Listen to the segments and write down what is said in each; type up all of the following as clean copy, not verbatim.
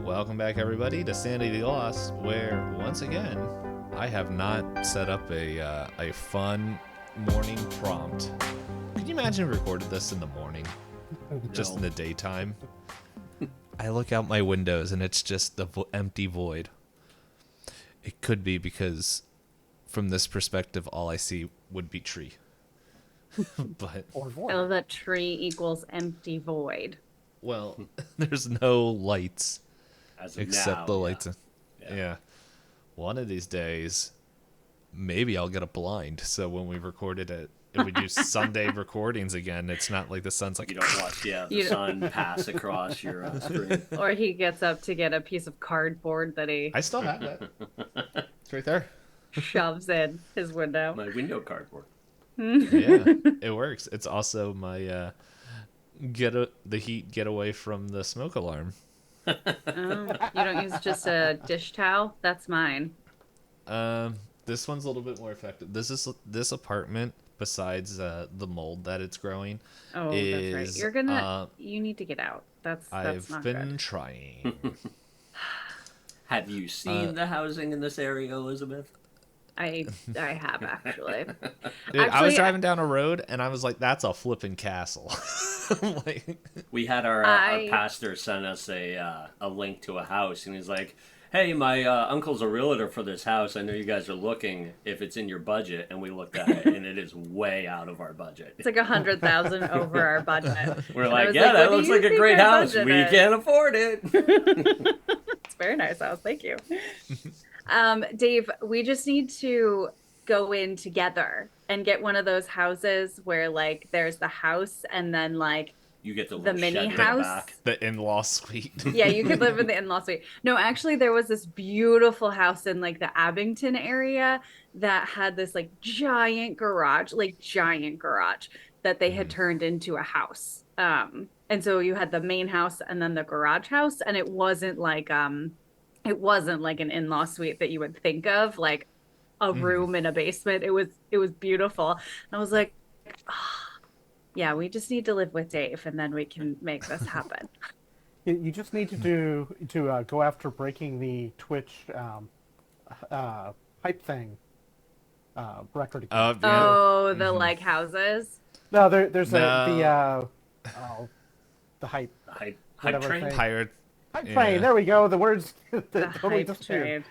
Welcome back, everybody, to Sanity Lost, where, once again, I have not set up a fun morning prompt. Could you imagine if we recorded this in the morning? Just in the daytime? I look out my windows, and it's just the empty void. It could be because, from this perspective, all I see would be tree. But Or void. Oh, that tree equals empty void. well, there's no lights. As of Except now, the yeah. lights. Yeah. One of these days, maybe I'll get a blind. So when we recorded it, if we do Sunday recordings again, it's not like the sun's like... You don't watch the sun pass across your screen. Or he gets up to get a piece of cardboard that he I still have it. It's right there. shoves in his window. My window cardboard. Yeah, it works. It's also my the heat get away from the smoke alarm. Oh, you don't use just a dish towel? That's mine. This one's a little bit more effective. This apartment, besides the mold that it's growing, Oh, is, that's right. You're gonna. You need to get out. That's I've not been good. trying. Have you seen the housing in this area, Elizabeth? I have actually. Dude, I was Actually, driving down a road and I was like, "That's a flipping castle." Like, We had our pastor send us a link to a house, and he's like, "Hey, my uncle's a realtor for this house. I know you guys are looking if it's in your budget." And we looked at it, and it is way out of our budget. It's like 100,000 over our budget. We're I like, was "Yeah, like, that what do looks you like a think great our house. budget We is?" can't afford it." It's a very nice house. Thank you. Dave, we just need to go in together and get one of those houses where like there's the house and then like You get the the little mini shed in the house. back. the in-law suite. Yeah, you could live in the in-law suite. No, actually there was this beautiful house in like the Abington area that had this like giant garage that they had turned into a house. And so you had the main house and then the garage house, and it wasn't like an in-law suite that you would think of, like a room in a basement. It was beautiful. And I was like, yeah, we just need to live with Dave, and then we can make this happen. You just need to go after breaking the Twitch hype thing record. Yeah. Oh, the like houses. No, there's No. the hype Hype whatever train? thing. Pirate. Hype Yeah. train. There we go. The words The totally hype disappeared.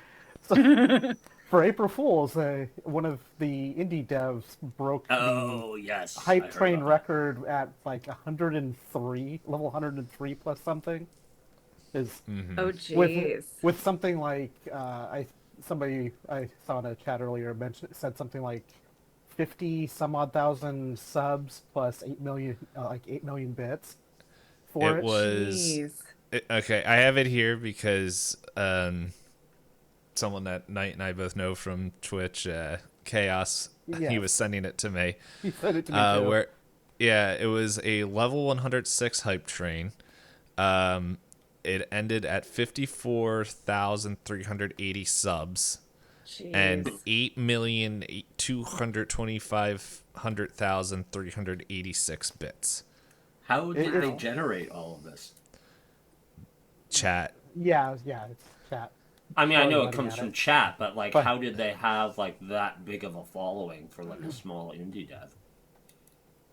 train. So, for April Fools, one of the indie devs broke Oh, yes. the I hype heard train about that. record at like 103, level 103 plus something. Is Oh, jeez. with something like somebody I saw in a chat earlier said something like 50 some odd thousand subs plus 8 million 8 million bits for It it. was okay. I have it here because someone that Nite and I both know from Twitch, Chaos. Yes. He was sending it to me. He said it to me too. Where, yeah, it was a level 106 hype train. It ended at 54,380 subs Jeez. and 8,225,386 bits. How did they it- generate all of this? Chat. Yeah, it's chat. I mean, I know it Probably comes letting from at it. chat, but like, But- how did they have like that big of a following for like a small indie dev?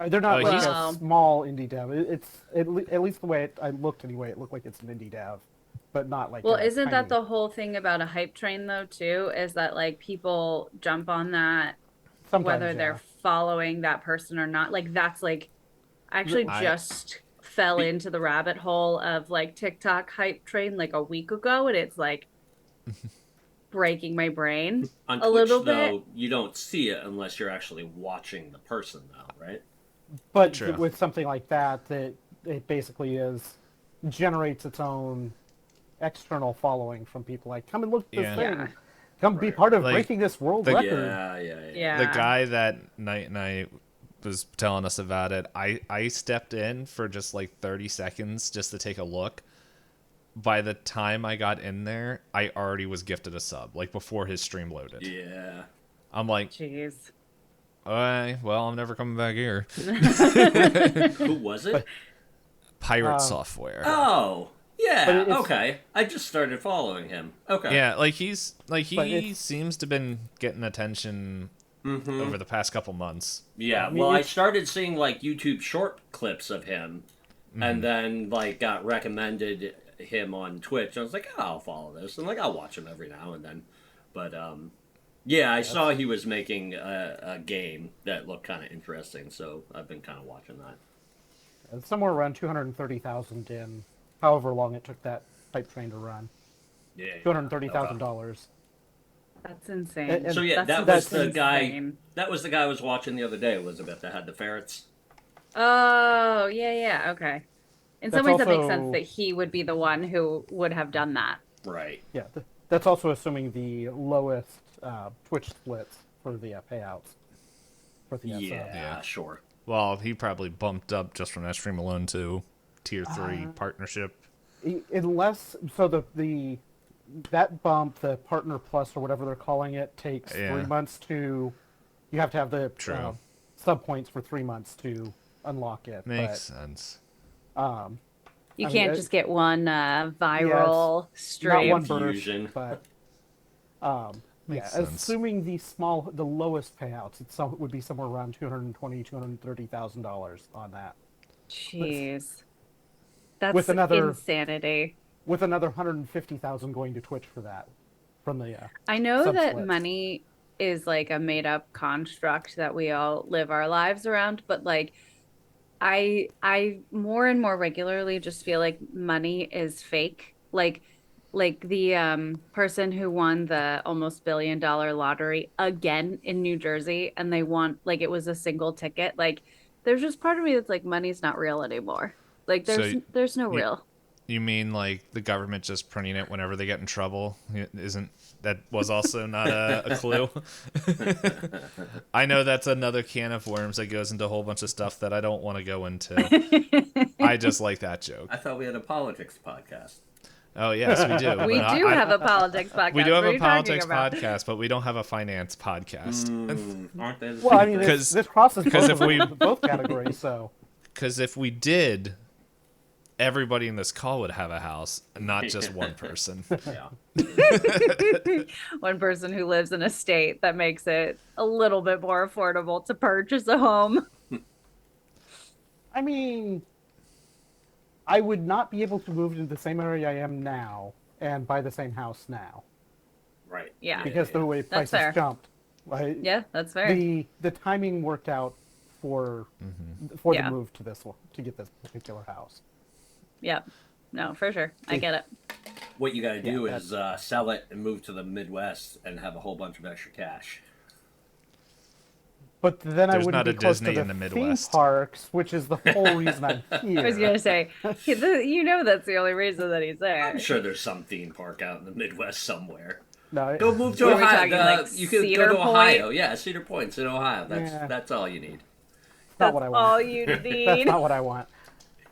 They're not Oh, like he's- a small indie dev. It's at least the way I looked anyway. It looked like it's an indie dev, but not like. Well, a isn't that tiny- the whole thing about a hype train though too? Is that like people jump on that Sometimes, whether yeah. they're following that person or not? Like that's like I actually I- just fell into the rabbit hole of like TikTok hype train like a week ago, and it's like breaking my brain. On A Twitch, little though, you don't see it unless you're actually watching the person, though, right? But True. with something like that it basically generates its own external following from people. Like, come and look at this Yeah. thing. Yeah. Come be Right. part of Like, breaking this world the- record. Yeah. Yeah. The guy that Nite and I was telling us about it, I stepped in for just like 30 seconds just to take a look. By the time I got in there, I already was gifted a sub, like before his stream loaded. Yeah. I'm like, Jeez. all right, well, I'm never coming back here. Who was it? Pirate software. Oh, Yeah, it's- okay. I just started following him. Okay. Yeah, like he it's- seems to have been getting attention over the past couple months. Yeah, I mean, well, I it's- started seeing like YouTube short clips of him, and then like got recommended him on Twitch. I was like, oh, I'll follow this, and like I'll watch him every now and then. But yeah, I saw he was making a game that looked kind of interesting, so I've been kind of watching that. It's somewhere around 230,000 in however long it took that type train to run. Yeah, $230,000. That's insane. And- So yeah, That's that was the insane. guy. That was the guy I was watching the other day, Elizabeth, that had the ferrets. Oh, yeah, okay. In some That's ways, that makes also- sense that he would be the one who would have done that. Right. Yeah, that's also assuming the lowest Twitch splits for the payouts. For the Yeah, sure. Well, he probably bumped up just from that stream alone to tier 3 partnership. Unless that bump, the Partner Plus or whatever they're calling it, takes 3 months to. You have to have the True. sub points for 3 months to unlock it. Makes sense. But, You I can't mean, just get one viral not stream. one Fusion. burst, but Makes yeah, sense. assuming the lowest payouts, it would be somewhere around $230,000 on that, Jeez. That's With another- insanity. with another 150,000 going to Twitch for that, from the I know that sub-splits. money is like a made up construct that we all live our lives around, but like I more and more regularly just feel like money is fake. Like the person who won the almost $1 billion lottery again in New Jersey, and they won, like, it was a single ticket. Like, there's just part of me that's like, money's not real anymore. Like there's no real. You mean like the government just printing it whenever they get in trouble? Isn't that was also not a clue? I know that's another can of worms that goes into a whole bunch of stuff that I don't want to go into. I just like that joke. I thought we had a politics podcast. Oh yes, we do. We But do have a politics podcast. we do have What are a you talking politics about? podcast, but we don't have a finance podcast. Aren't they? Well, I mean, Because- this crosses because both, if we- both categories, so Because if we did, everybody in this call would have a house, not just one person. yeah. One person who lives in a state that makes it a little bit more affordable to purchase a home. I mean, I would not be able to move into the same area I am now and buy the same house now Right. Yeah. because the way That's prices fair. jumped. Like, Yeah, that's fair. the timing worked out for Yeah. the move to this one to get this particular house. Yep. No, for sure. I get it. What you got to do Yeah, is sell it and move to the Midwest and have a whole bunch of extra cash. But then I There's wouldn't not a be close Disney to in the the theme Midwest. parks, which is the whole reason I'm here. I was gonna say, you know, that's the only reason that he's there. I'm sure there's some theme park out in the Midwest somewhere. No, Go move to What are we Ohio. talking, like You could Cedar go to Point? Ohio. Yeah, Cedar Point's in Ohio. Yeah. That's all you need. not what I want. all you That's need. not what I want.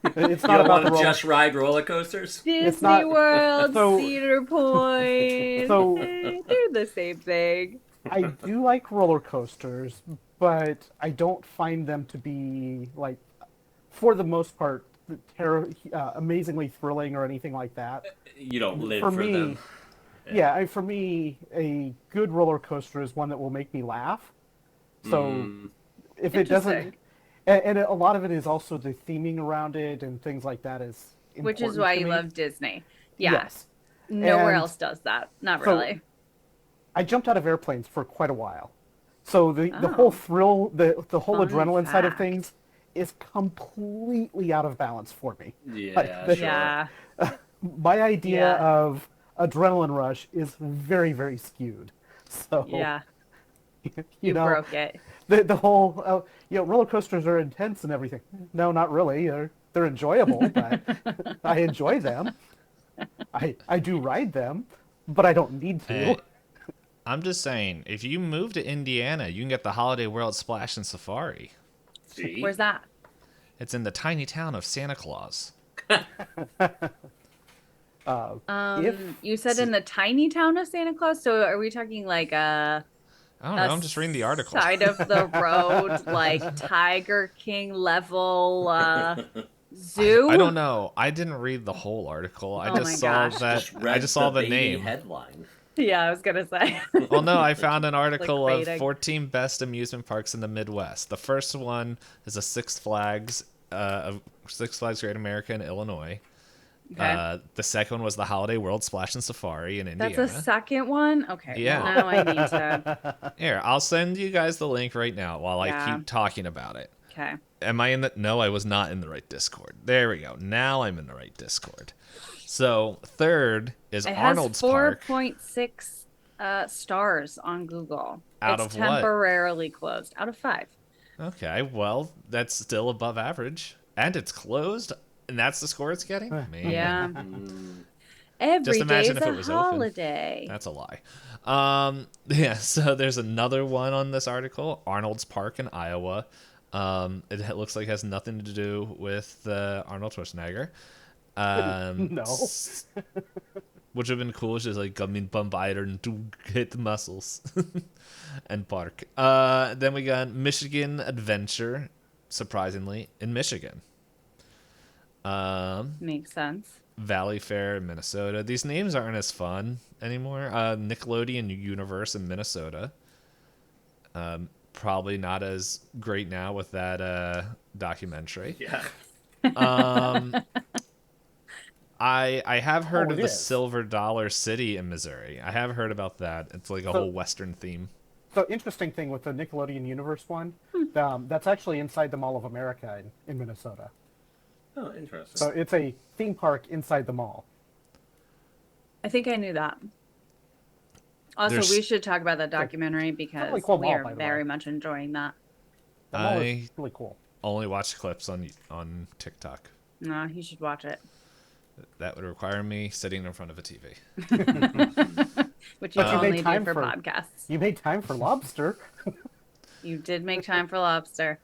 It's You not don't about want the to roller. just ride roller coasters? Disney not- World, so- Cedar Point. So- They're the same thing. I do like roller coasters, but I don't find them to be like, for the most part, amazingly thrilling or anything like that. You don't live For for me, them. yeah, for me, a good roller coaster is one that will make me laugh. So if it doesn't, Interesting. and a lot of it is also the theming around it and things like that is Which is important why to you me. love Disney. Yeah. Yes. Nowhere And else does that. Not so- really. I jumped out of airplanes for quite a while. So the Oh. whole thrill, the whole Fun adrenaline side of fact. things is completely out of balance for me. Yeah, Like, the- sure. Yeah. My idea Yeah. of adrenaline rush is very, very skewed. So, Yeah. you You know, broke it. the whole, roller coasters are intense and everything. No, not really. They're enjoyable, but I enjoy them. I do ride them, but I don't need to. Hey, I'm just saying, if you move to Indiana, you can get the Holiday World Splash and Safari. See? Where's that? It's in the tiny town of Santa Claus. You said in the tiny town of Santa Claus. So are we talking like I don't know. I'm just reading the article. side of the road, like Tiger King level Zoo? I don't know. I didn't read the whole article. I Oh just my saw gosh. that. Just read I just saw the baby name. headline. Yeah, I was gonna say. Well, no, I found an article of Clickbaiting. 14 best amusement parks in the Midwest. The first one is a Six Flags Great America in Illinois. Okay. The second one was the Holiday World Splash and Safari in That's Indiana. a second one? Okay. Yeah. Well, now I need to. Here, I'll send you guys the link right now while I Yeah. keep talking about it. Okay. Am I in the... No, I was not in the right Discord. There we go. Now I'm in the right Discord. So, third is It Arnold's has Park. 4.6 stars on Google. Out it's of what? temporarily closed. Out of 5. Okay, well, that's still above average. And it's closed, and that's the score it's getting? Man. Yeah. Every Just imagine day's if a it was open. holiday. That's a lie. Yeah, so there's another one on this article, Arnold's Park in Iowa. It looks like it has nothing to do with Arnold Schwarzenegger. No. Which would have been cool, just like come in Bombiter and to hit the muscles and bark. Then we got Michigan Adventure, surprisingly, in Michigan. Makes sense. Valley Fair in Minnesota. These names aren't as fun anymore. Nickelodeon Universe in Minnesota. Probably not as great now with that documentary. Yeah. I have heard of it the is. Silver Dollar City in Missouri. I have heard about that. It's like a whole Western theme. So interesting thing with the Nickelodeon Universe one, that's actually inside the Mall of America in Minnesota. Oh, interesting. So it's a theme park inside the mall. I think I knew that. Also, There's- we should talk about that documentary because really cool we mall, are by the very way. much enjoying that. The mall I is really cool. only watch clips on TikTok. No, you should watch it. That would require me sitting in front of a TV. Which you But you made only do time for for- podcasts. You made time for lobster. You did make time for lobster.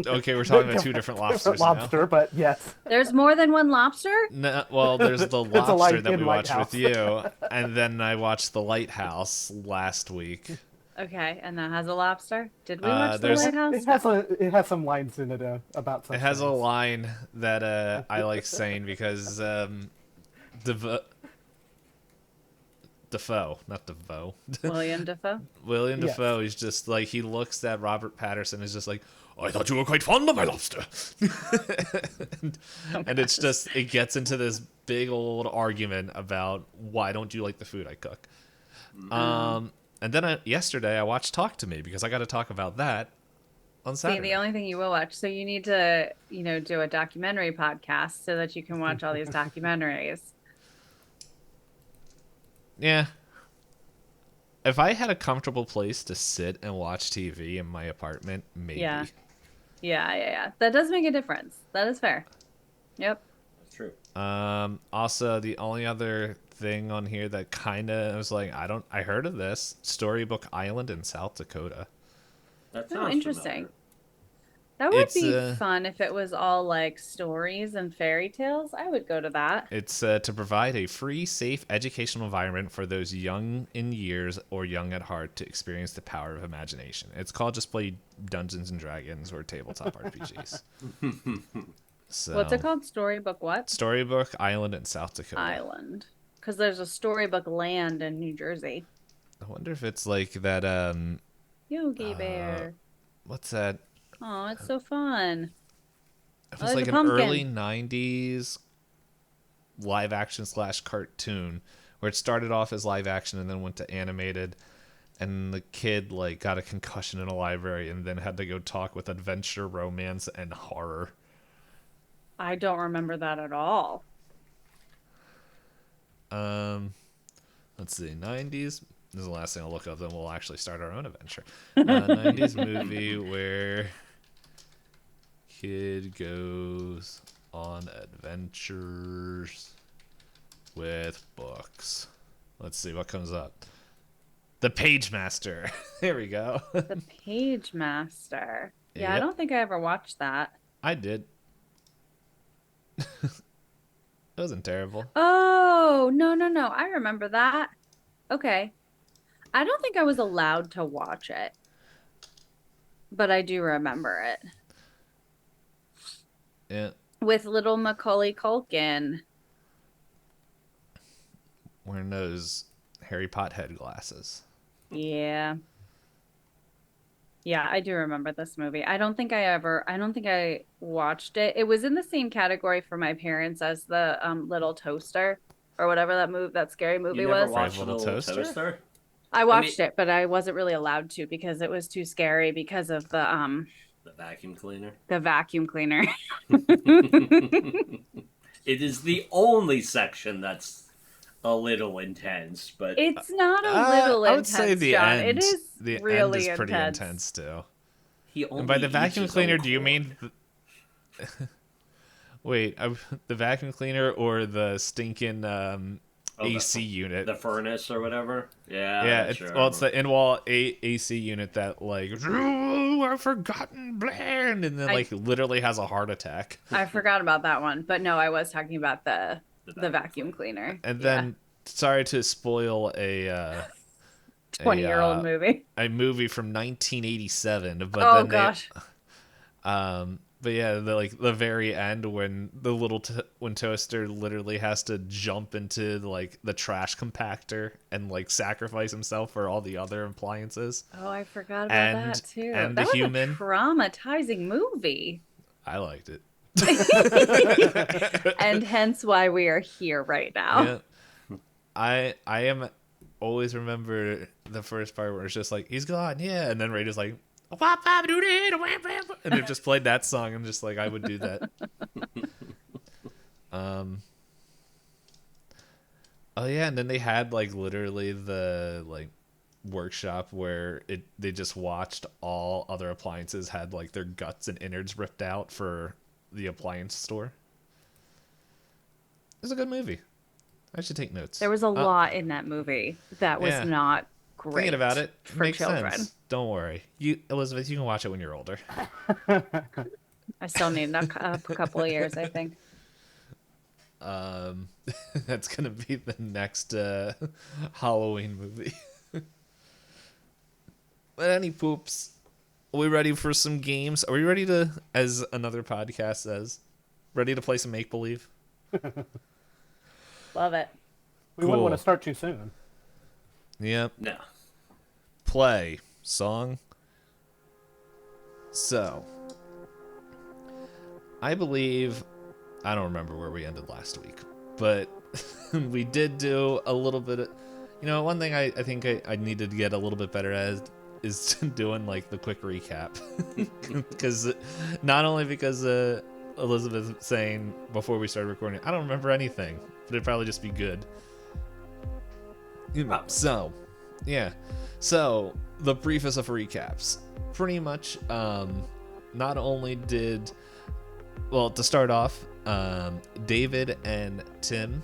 Okay, we're talking about two different lobsters now. lobster, but yes. There's more than one lobster? No, well, there's the It's a lobster that we in watched Lighthouse. with you, and then I watched the Lighthouse last week. Okay, and that has a lobster? Did we watch the there's- lighthouse? It has some lines in it about such It has a things. line that I like saying because Defoe, not Defoe. William Dafoe? William Yes. Dafoe, he's just like, he looks at Robert Patterson and is just like, I thought you were quite fond of my lobster. and it's just, it gets into this big old argument about why don't you like the food I cook. And then yesterday I watched Talk to Me because I got to talk about that on See, Saturday. the only thing you will watch. So you need to, do a documentary podcast so that you can watch all these documentaries. Yeah. If I had a comfortable place to sit and watch TV in my apartment, maybe. Yeah. Yeah. That does make a difference. That is fair. Yep. That's true. Also, the only other thing on here that kind of was like, I heard of this Storybook Island in South Dakota. That Oh, sounds interesting. familiar. That would It's, be fun if it was all like stories and fairy tales. I would go to that. It's to provide a free, safe, educational environment for those young in years or young at heart to experience the power of imagination. It's called Just Play Dungeons and Dragons or tabletop RPGs. So, What's it called? Storybook what? Storybook Island in South Dakota. Island. Because there's a Storybook Land in New Jersey. I wonder if it's like that, Yogi Bear. what's that? Oh, it's so fun. It Oh, was there's like a an pumpkin. early 90s live action / cartoon where it started off as live action and then went to animated, and the kid like got a concussion in a library and then had to go talk with adventure, romance, and horror. I don't remember that at all. Let's see, 90s. This is the last thing I'll look up, then we'll actually start our own adventure. 90s movie where kid goes on adventures with books. Let's see what comes up. The Page Master. There we go. The Page Master. Yeah, I Yep. don't think I ever watched that. I did. It wasn't terrible. Oh, no. I remember that. Okay. I don't think I was allowed to watch it. But I do remember it. Yeah. with little Macaulay Culkin. Wearing those Harry Potter glasses. Yeah. Yeah, I do remember this movie. I don't think I watched it. It was in the same category for my parents as the Little Toaster or whatever that scary movie You never was. watched Little Little Toaster? Toaster? I watched it, but I wasn't really allowed to because it was too scary because of The vacuum cleaner. the vacuum cleaner. It is the only section that's a little intense, but It's not a little I would intense, say the John. end. It is The really end is pretty intense. intense too. he only And by the eats vacuum his cleaner, own do you corn. mean? Wait, the vacuum cleaner or the stinking AC unit? the furnace or whatever? Yeah, Yeah, sure. well, it's the in-wall AC unit that like, "Ooh, I've forgotten bland, and then like literally has a heart attack. I forgot about that one, but no, I was talking about the vacuum cleaner. And then, sorry to spoil a 20-year-old movie. a movie from 1987, but Oh then gosh. but yeah, the very end when when Toaster literally has to jump into like the trash compactor and like sacrifice himself for all the other appliances. Oh, I forgot about And- that too. and That the was human. a traumatizing movie. I liked it. And hence why we are here right now. Yeah. I am always remember the first part where it's just like, he's gone, yeah, and then Ray is like, and it just played that song, and just like I would do that. Oh yeah, and then they had like literally the like workshop where they just watched all other appliances had like their guts and innards ripped out for the appliance store. It's a good movie. I should take notes. There was a lot in that movie that was yeah. not great. Thinking about it, for makes children. sense. Don't worry, Elizabeth, you can watch it when you're older. I still need a couple of years, I think. That's gonna be the next Halloween movie. But any poops, are we ready for some games? Are we ready to, as another podcast says, ready to play some make believe? Love it. We wouldn't Cool. want to start too soon. Yep. No. Play song. So, I believe, I don't remember where we ended last week, but we did do a little bit of, one thing I think I needed to get a little bit better at is doing like the quick recap. Because not only because Elizabeth saying before we started recording, I don't remember anything, but it'd probably just be good. So, yeah. So, the briefest of recaps. Pretty much, not only did, well, to start off, David and Tim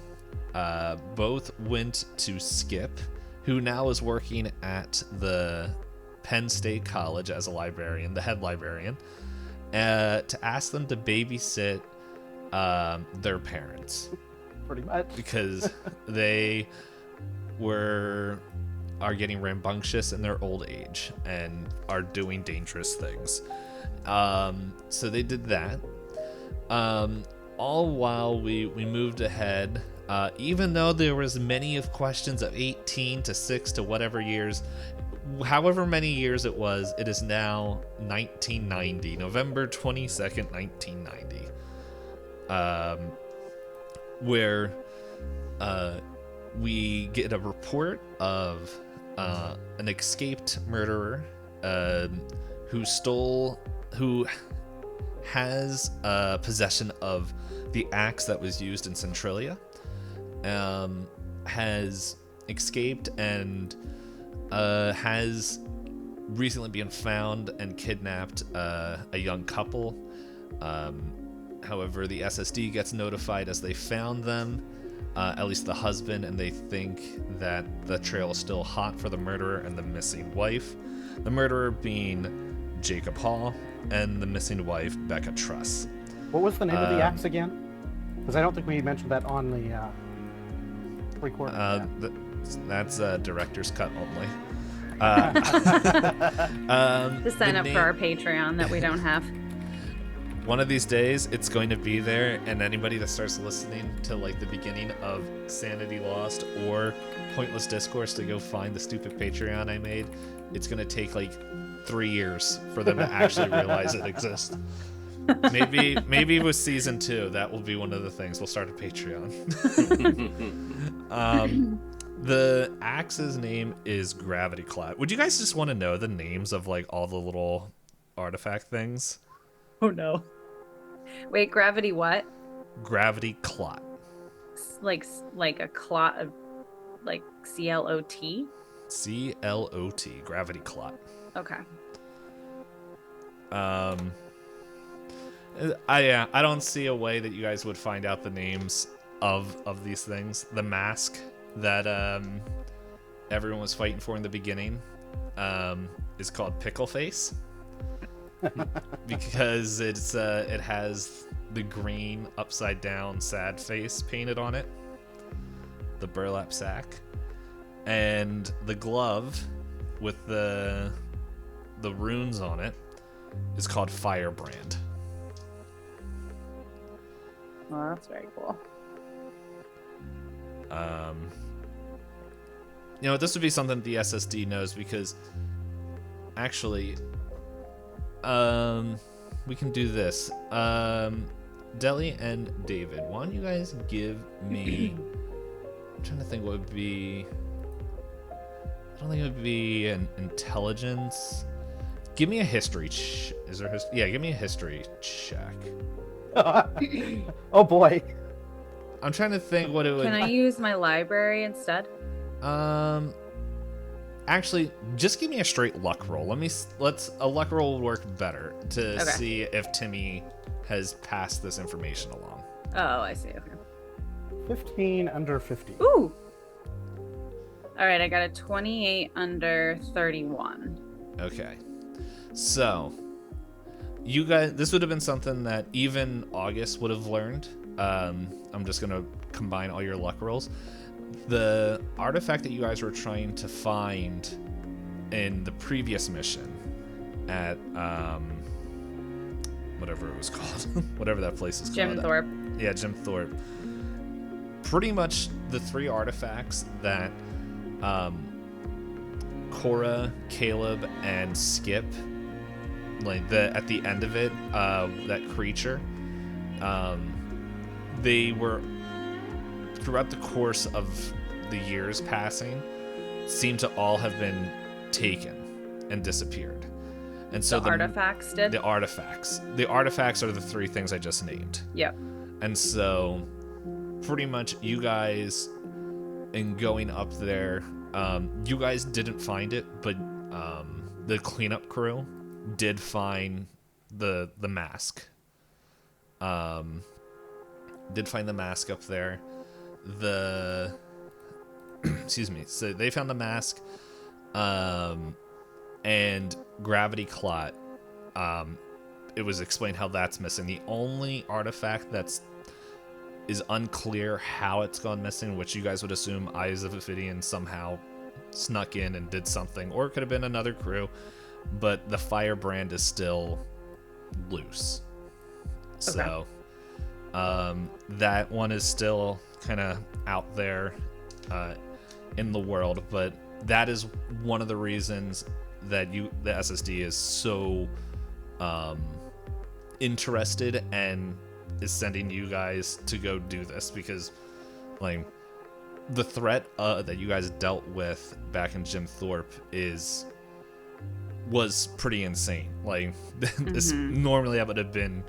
both went to Skip, who now is working at the Penn State College as a librarian, the head librarian, to ask them to babysit their parents. Pretty much. Because they are getting rambunctious in their old age and are doing dangerous things. So they did that. All while we moved ahead, even though there was many of questions of 18 to 6 to whatever years, however many years it is now 1990, November 22nd, 1990. Where we get a report of an escaped murderer who has possession of the axe that was used in Centralia, has escaped and has recently been found and kidnapped a young couple. However, the SSD gets notified as they found them, at least the husband, and they think that the trail is still hot for the murderer and the missing wife. The murderer being Jacob Hall, and the missing wife, Becca Truss. What was the name of the axe again? Because I don't think we mentioned that on the recording. That's director's cut only. To sign up name- for our Patreon that we don't have. one of these days it's going to be there, and anybody that starts listening to like the beginning of Sanity Lost or Pointless Discourse to go find the stupid Patreon I made, it's going to take like 3 years for them to actually realize it exists. Maybe with season 2, that will be one of the things. We'll start a Patreon. The axe's name is Gravityclot. Would you guys just want to know the names of like all the little artifact things? Oh no. Wait, gravity what? Gravityclot. Like a clot of like CLOT? CLOT. Gravityclot. Okay. I don't see a way that you guys would find out the names of these things. The mask that everyone was fighting for in the beginning is called Pickle Face because it has the green upside down sad face painted on it, the burlap sack, and the glove with the runes on it is called Firebrand. Well, that's very cool. This would be something the SSD knows because actually, we can do this. Deli and David, why don't you guys give me? I'm trying to think what would be. I don't think it would be an intelligence. Give me a history. Is there history? Yeah, give me a history check. Oh boy. I'm trying to think what it would. Can I use my library instead? Actually, just give me a straight luck roll. A luck roll would work better to see if Timmy has passed this information along. Oh, I see. Okay. 15 under 50. Ooh. All right, I got a 28 under 31. Okay. So, you guys, this would have been something that even August would have learned. I'm just going to combine all your luck rolls. The artifact that you guys were trying to find in the previous mission at, whatever it was called, whatever that place is Jim called. Thorpe. Yeah, Jim Thorpe. Pretty much the 3 artifacts that Cora, Caleb, and Skip, like at the end of it, that creature, they were throughout the course of the years passing, seem to all have been taken and disappeared. And so the artifacts did? The artifacts. The artifacts are the 3 things I just named. Yep. And so pretty much you guys, in going up there, you guys didn't find it, but the cleanup crew did find the mask. Did find the mask up there. Excuse me. So they found the mask, and Gravityclot. It was explained how that's missing. The only artifact is unclear how it's gone missing, which you guys would assume Eyes of Ophidian somehow snuck in and did something, or it could have been another crew, but the Firebrand is still loose. So that one is still kind of out there in the world, but that is one of the reasons that the SSD is so interested and is sending you guys to go do this, because like the threat that you guys dealt with back in Jim Thorpe was pretty insane. Like this normally that would have been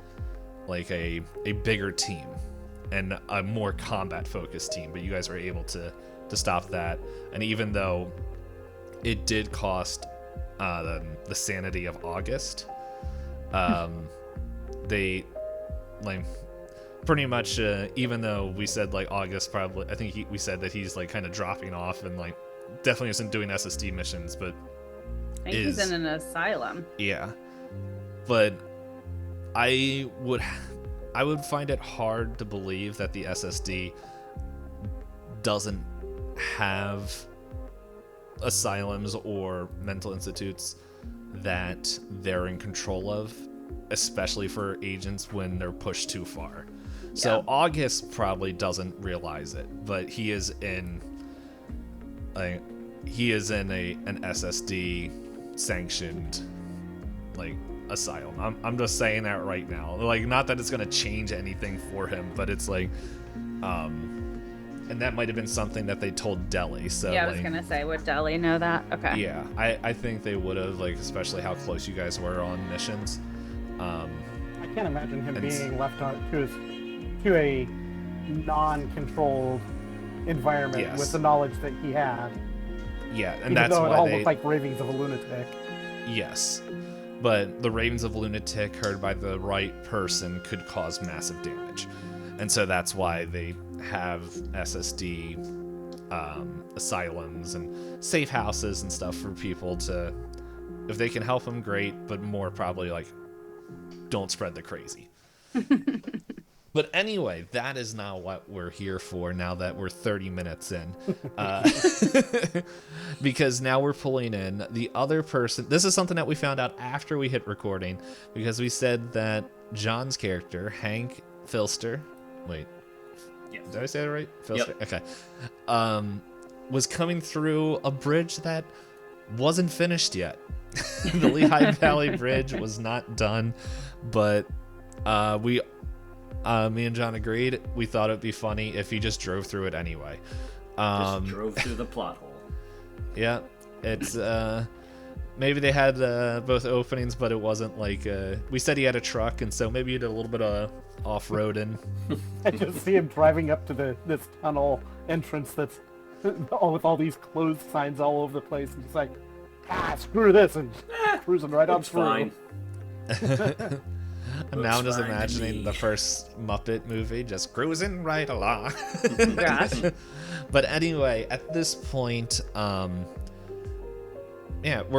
like a bigger team and a more combat focused team, but you guys were able to stop that. And even though it did cost the sanity of August, they like pretty much even though we said like August probably, I think we said that he's like kind of dropping off and like definitely isn't doing SSD missions, but I think he's in an asylum. Yeah, but I would find it hard to believe that the SSD doesn't have asylums or mental institutes that they're in control of especially for agents when they're pushed too far. So Yeah. August probably doesn't realize it, but he is in an SSD sanctioned like asylum. I'm just saying that right now. Like, not that it's gonna change anything for him, but it's like, and that might have been something that they told Deli. So Yeah, I was like, gonna say, would Deli know that? Okay. yeah, I think they would have, like, especially how close you guys were on missions. I can't imagine him And s- being left on to a non-controlled environment Yes. with the knowledge that he had. Yeah, and Even that's though it why all they. looked like ravings of a lunatic. Yes, but the Ravens of Lunatic heard by the right person could cause massive damage, and so that's why they have SSD asylums and safe houses and stuff for people to, if they can help them, great, but more probably like, don't spread the crazy. But anyway, that is not what we're here for now that we're 30 minutes in. Because now we're pulling in the other person. This is something that we found out after we hit recording, because we said that John's character, Hank Filster, wait, Yes. did I say that right? Filster? Yep. Okay. Was coming through a bridge that wasn't finished yet. The Lehigh Valley Bridge was not done, but me and John agreed. We thought it'd be funny if he just drove through it anyway. Just drove through the plot hole. Yeah, it's maybe they had both openings, but it wasn't like we said he had a truck, and so maybe he did a little bit of off-roading. I just see him driving up to this tunnel entrance that's all with all these closed signs all over the place, and he's like, screw this, and cruising right on It's through. fine. And now I'm just fine to imagining me. the first Muppet movie, just cruising right along. Gosh. But anyway, at this point, I think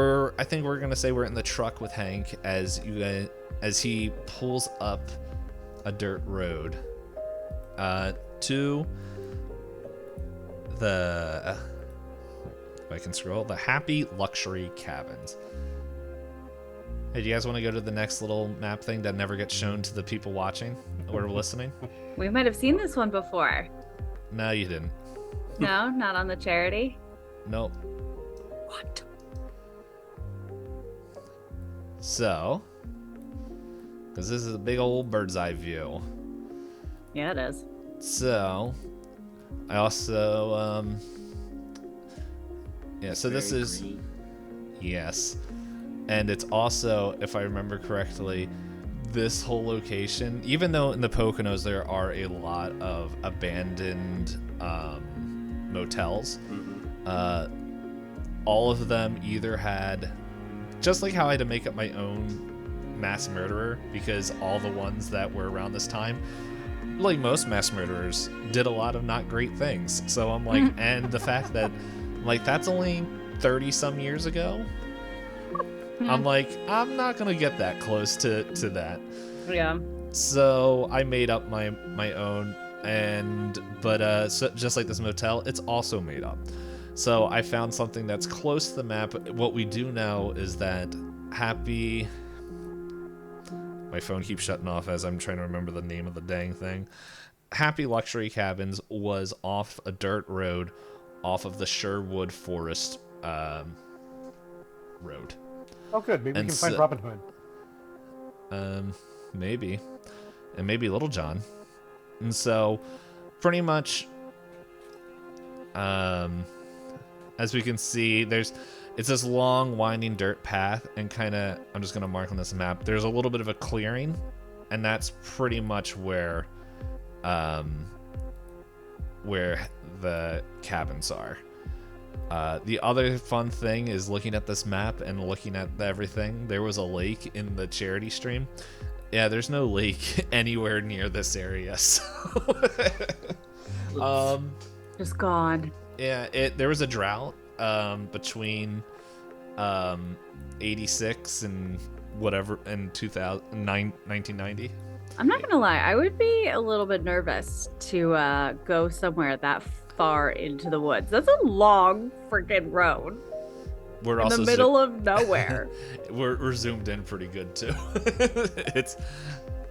we're gonna say we're in the truck with Hank as he pulls up a dirt road to the, if I can scroll, the Happy Luxury Cabins. Hey, do you guys want to go to the next little map thing that never gets shown to the people watching or listening? We might have seen this one before. No, you didn't. No, not on the charity. Nope. What? So, because this is a big old bird's eye view. Yeah, it is. So, I also, so this Very is, green. yes. And it's also, if I remember correctly, this whole location, even though in the Poconos there are a lot of abandoned motels, all of them either had, just like how I had to make up my own mass murderer, because all the ones that were around this time, like most mass murderers, did a lot of not great things. So I'm like, and the fact that, like, that's only 30 some years ago, I'm like, I'm not gonna get that close to that. Yeah. So I made up my own, but so just like this motel, it's also made up. So I found something that's close to the map. What we do know is that Happy, my phone keeps shutting off as I'm trying to remember the name of the dang thing. Happy Luxury Cabins was off a dirt road off of the Sherwood Forest road. Oh, good. Maybe we And can find so- Robin Hood. Maybe. And maybe Little John. And so, pretty much, as we can see, it's this long, winding dirt path, and kind of, I'm just going to mark on this map, there's a little bit of a clearing, and that's pretty much where the cabins are. The other fun thing is looking at this map and looking at everything. There was a lake in the charity stream. Yeah, there's no lake anywhere near this area. So, Just gone. yeah, there was a drought between 86 and whatever in 1990. I'm not gonna lie, I would be a little bit nervous to go somewhere that far into the woods. That's a long freaking road. we're in also the middle of nowhere. we're zoomed in pretty good too. It's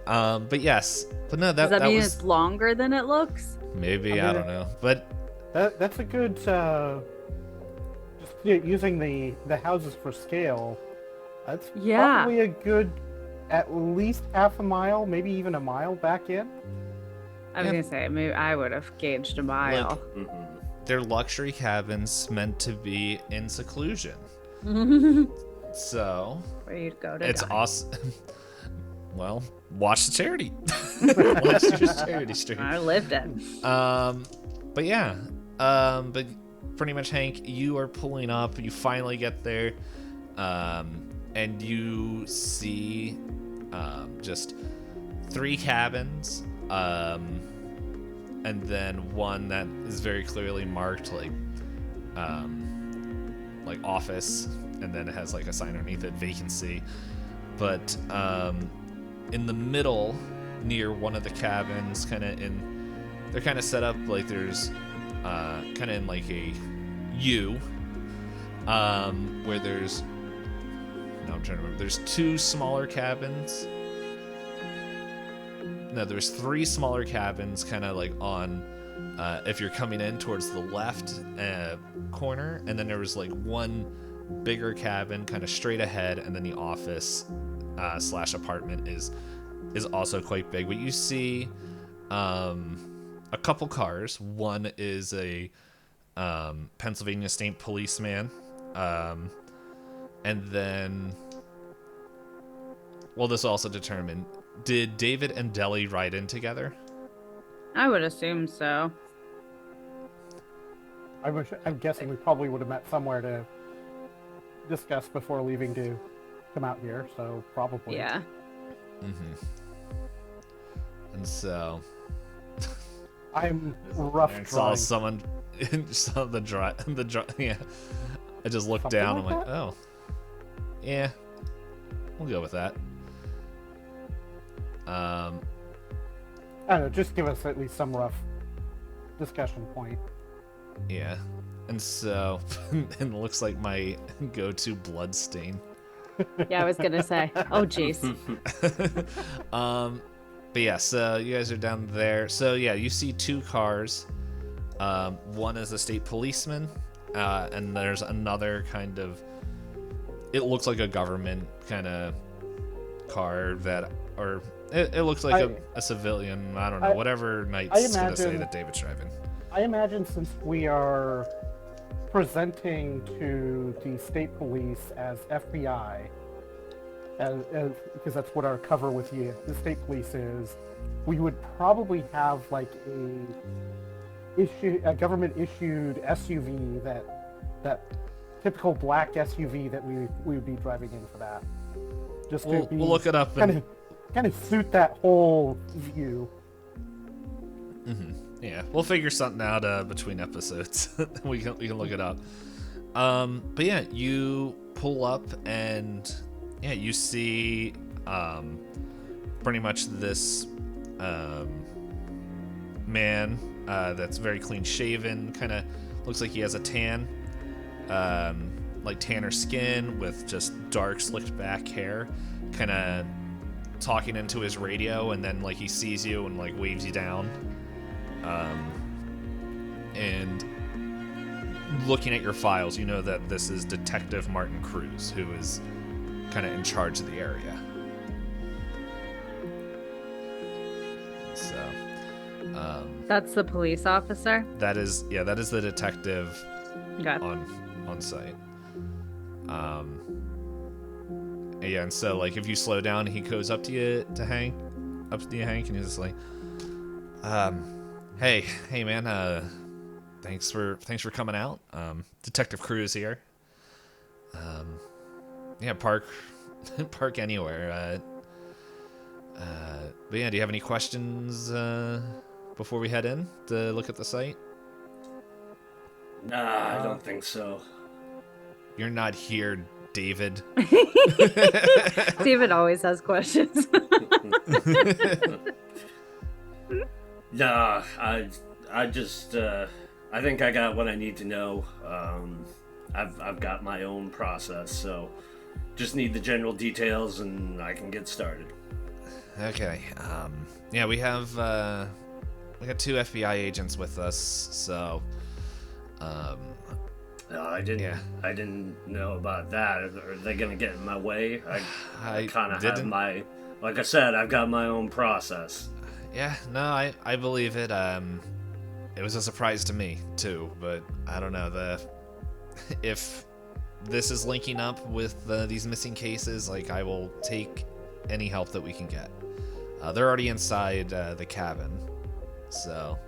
but yes, but no, Does that mean was it's longer than it looks? maybe I don't know, but That's a good, just using the houses for scale, that's Yeah. probably a good, at least half a mile, maybe even a mile back in. I was gonna say, maybe I would have gauged a mile. they're luxury cabins meant to be in seclusion. So Where you'd go to it's die. awesome. Well, watch the charity. Watch your charity stream. I lived it. But yeah, but pretty much, Hank, you are pulling up. You finally get there, and you see just 3 cabins, and then one that is very clearly marked like office, and then it has like a sign underneath it, vacancy. But in the middle, near one of the cabins, they're kind of set up like there's kind of in like a U, where there's, no, I'm trying to remember. There's 2 smaller cabins. No, there's 3 smaller cabins, kind of like on, if you're coming in towards the left corner, and then there was like 1 bigger cabin kind of straight ahead, and then the office / apartment is also quite big. But you see a couple cars. One is a Pennsylvania State Policeman, and then, well, this will also determine, did David and Deli ride in together? I would assume so. I'm guessing we probably would have met somewhere to discuss before leaving to come out here, so probably. Yeah. And so I'm rough I saw drawing. someone saw the dry yeah. I just looked Something down. like I'm like, that? oh, yeah, we'll go with that. I don't know, just give us at least some rough discussion point. Yeah, and so and it looks like my go-to blood stain. Yeah, I was gonna say. Oh, jeez. But yeah, so you guys are down there. So yeah, you see 2 cars. One is a state policeman, and there's another kind of, it looks like a government kind of car that, or it looks like a civilian. I don't know, whatever Nite's gonna say that David's driving. I imagine since we are presenting to the state police as FBI, because that's what our cover with the state police is, we would probably have like a government issued SUV, that typical black SUV that we would be driving in for that. Just We'll look it up kind of suit that whole view. Yeah, we'll figure something out between episodes. we can look it up. But yeah, you pull up and yeah, you see pretty much this man that's very clean shaven, kind of looks like he has a tan, like tanner skin with just dark slicked back hair, kind of talking into his radio, and then like he sees you and like waves you down. And looking at your files, you know that this is Detective Martin Cruz, who is kind of in charge of the area. So, That's the police officer? that is the detective Okay. on site. Yeah, and so like if you slow down, he goes up to you, Hank, and he's just like, hey man, thanks for coming out. Detective Cruz here. Yeah, park anywhere. But yeah, do you have any questions before we head in to look at the site? Nah, I don't think so. You're not here, David. David always has questions. Nah, I just I think I got what I need to know. I've got my own process, so just need the general details and I can get started. Okay. Yeah, we got 2 FBI agents with us, so. I didn't know about that. Are they gonna get in my way? I kind of have my, like I said, I've got my own process. Yeah, no, I believe it. It was a surprise to me too, but I don't know if this is linking up with these missing cases. Like, I will take any help that we can get. They're already inside the cabin, so.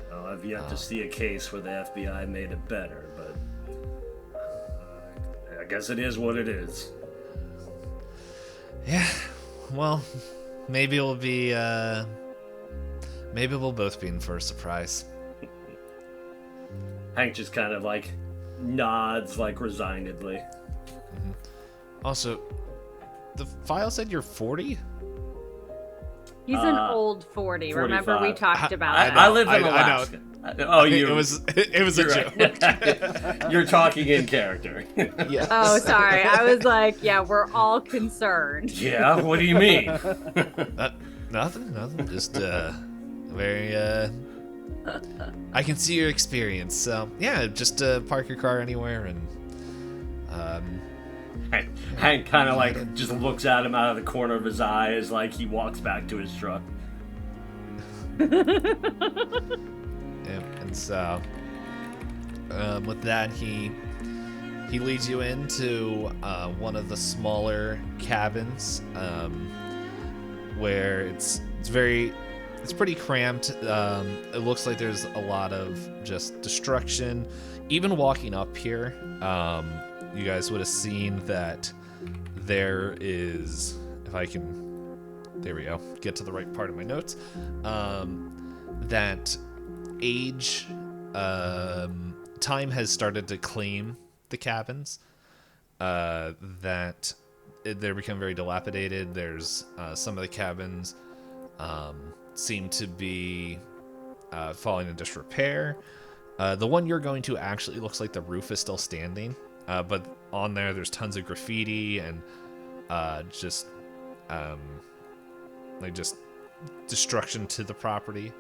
Well, I've yet to see a case where the FBI made it better, but I guess it is what it is. Yeah, well, maybe we'll both be in for a surprise. Hank just kind of like nods, like resignedly. Mm-hmm. Also, the file said you're 40? He's an old 40. 45. Remember we talked about that. I live in Alaska. Oh, it was a joke. Right. You're talking in character. Yes. Oh, sorry. I was like, yeah, we're all concerned. Yeah, what do you mean? Nothing. Just very. I can see your experience. So yeah, just park your car anywhere and. Hank kind of like just looks at him out of the corner of his eyes, like he walks back to his truck. Yeah, and so with that, he leads you into one of the smaller cabins, where it's pretty cramped. It looks like there's a lot of just destruction. Even walking up here, you guys would have seen that there is, if I can, there we go, get to the right part of my notes, that age, time has started to claim the cabins, that they're becoming very dilapidated. There's some of the cabins seem to be falling into disrepair. The one you're going to actually looks like the roof is still standing, but on there's tons of graffiti and just destruction to the property.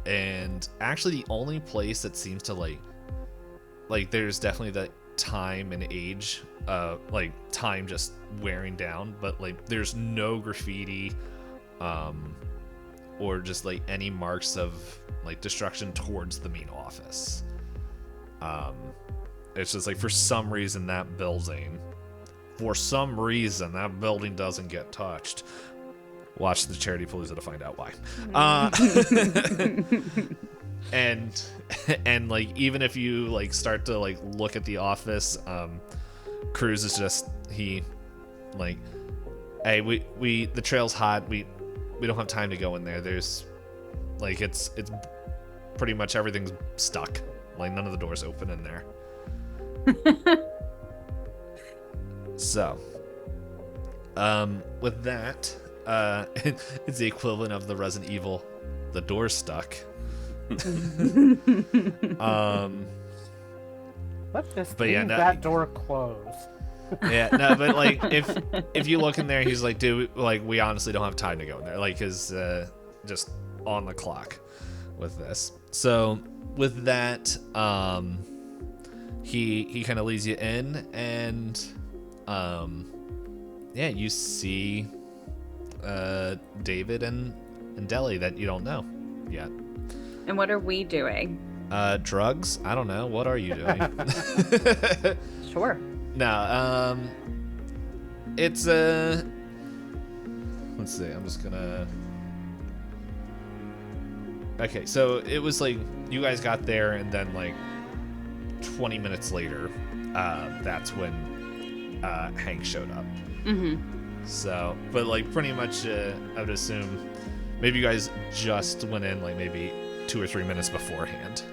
And actually the only place that seems to like there's definitely that time and age, like time just wearing down, but like there's no graffiti or just like any marks of like destruction towards the main office. It's just like for some reason that building doesn't get touched. Watch the Charity Palooza to find out why. And like even if you like start to like look at the office, Cruz is just hey, we the trail's hot. We don't have time to go in there. There's like it's pretty much everything's stuck. Like none of the doors open in there. So, with that, it's the equivalent of the Resident Evil, the door's stuck. Let's just leave that door closed. Yeah, no, but like if you look in there, he's like, dude, like we honestly don't have time to go in there, like is just on the clock with this. So with that, he kind of leads you in, and yeah, you see David and Deli that you don't know yet. And what are we doing? Drugs? I don't know. What are you doing? Sure. No, it's let's see, I'm just gonna. Okay, so it was like you guys got there, and then like 20 minutes later, that's when Hank showed up. Mm-hmm. So, but like pretty much, I would assume maybe you guys just went in like maybe 2 or 3 minutes beforehand.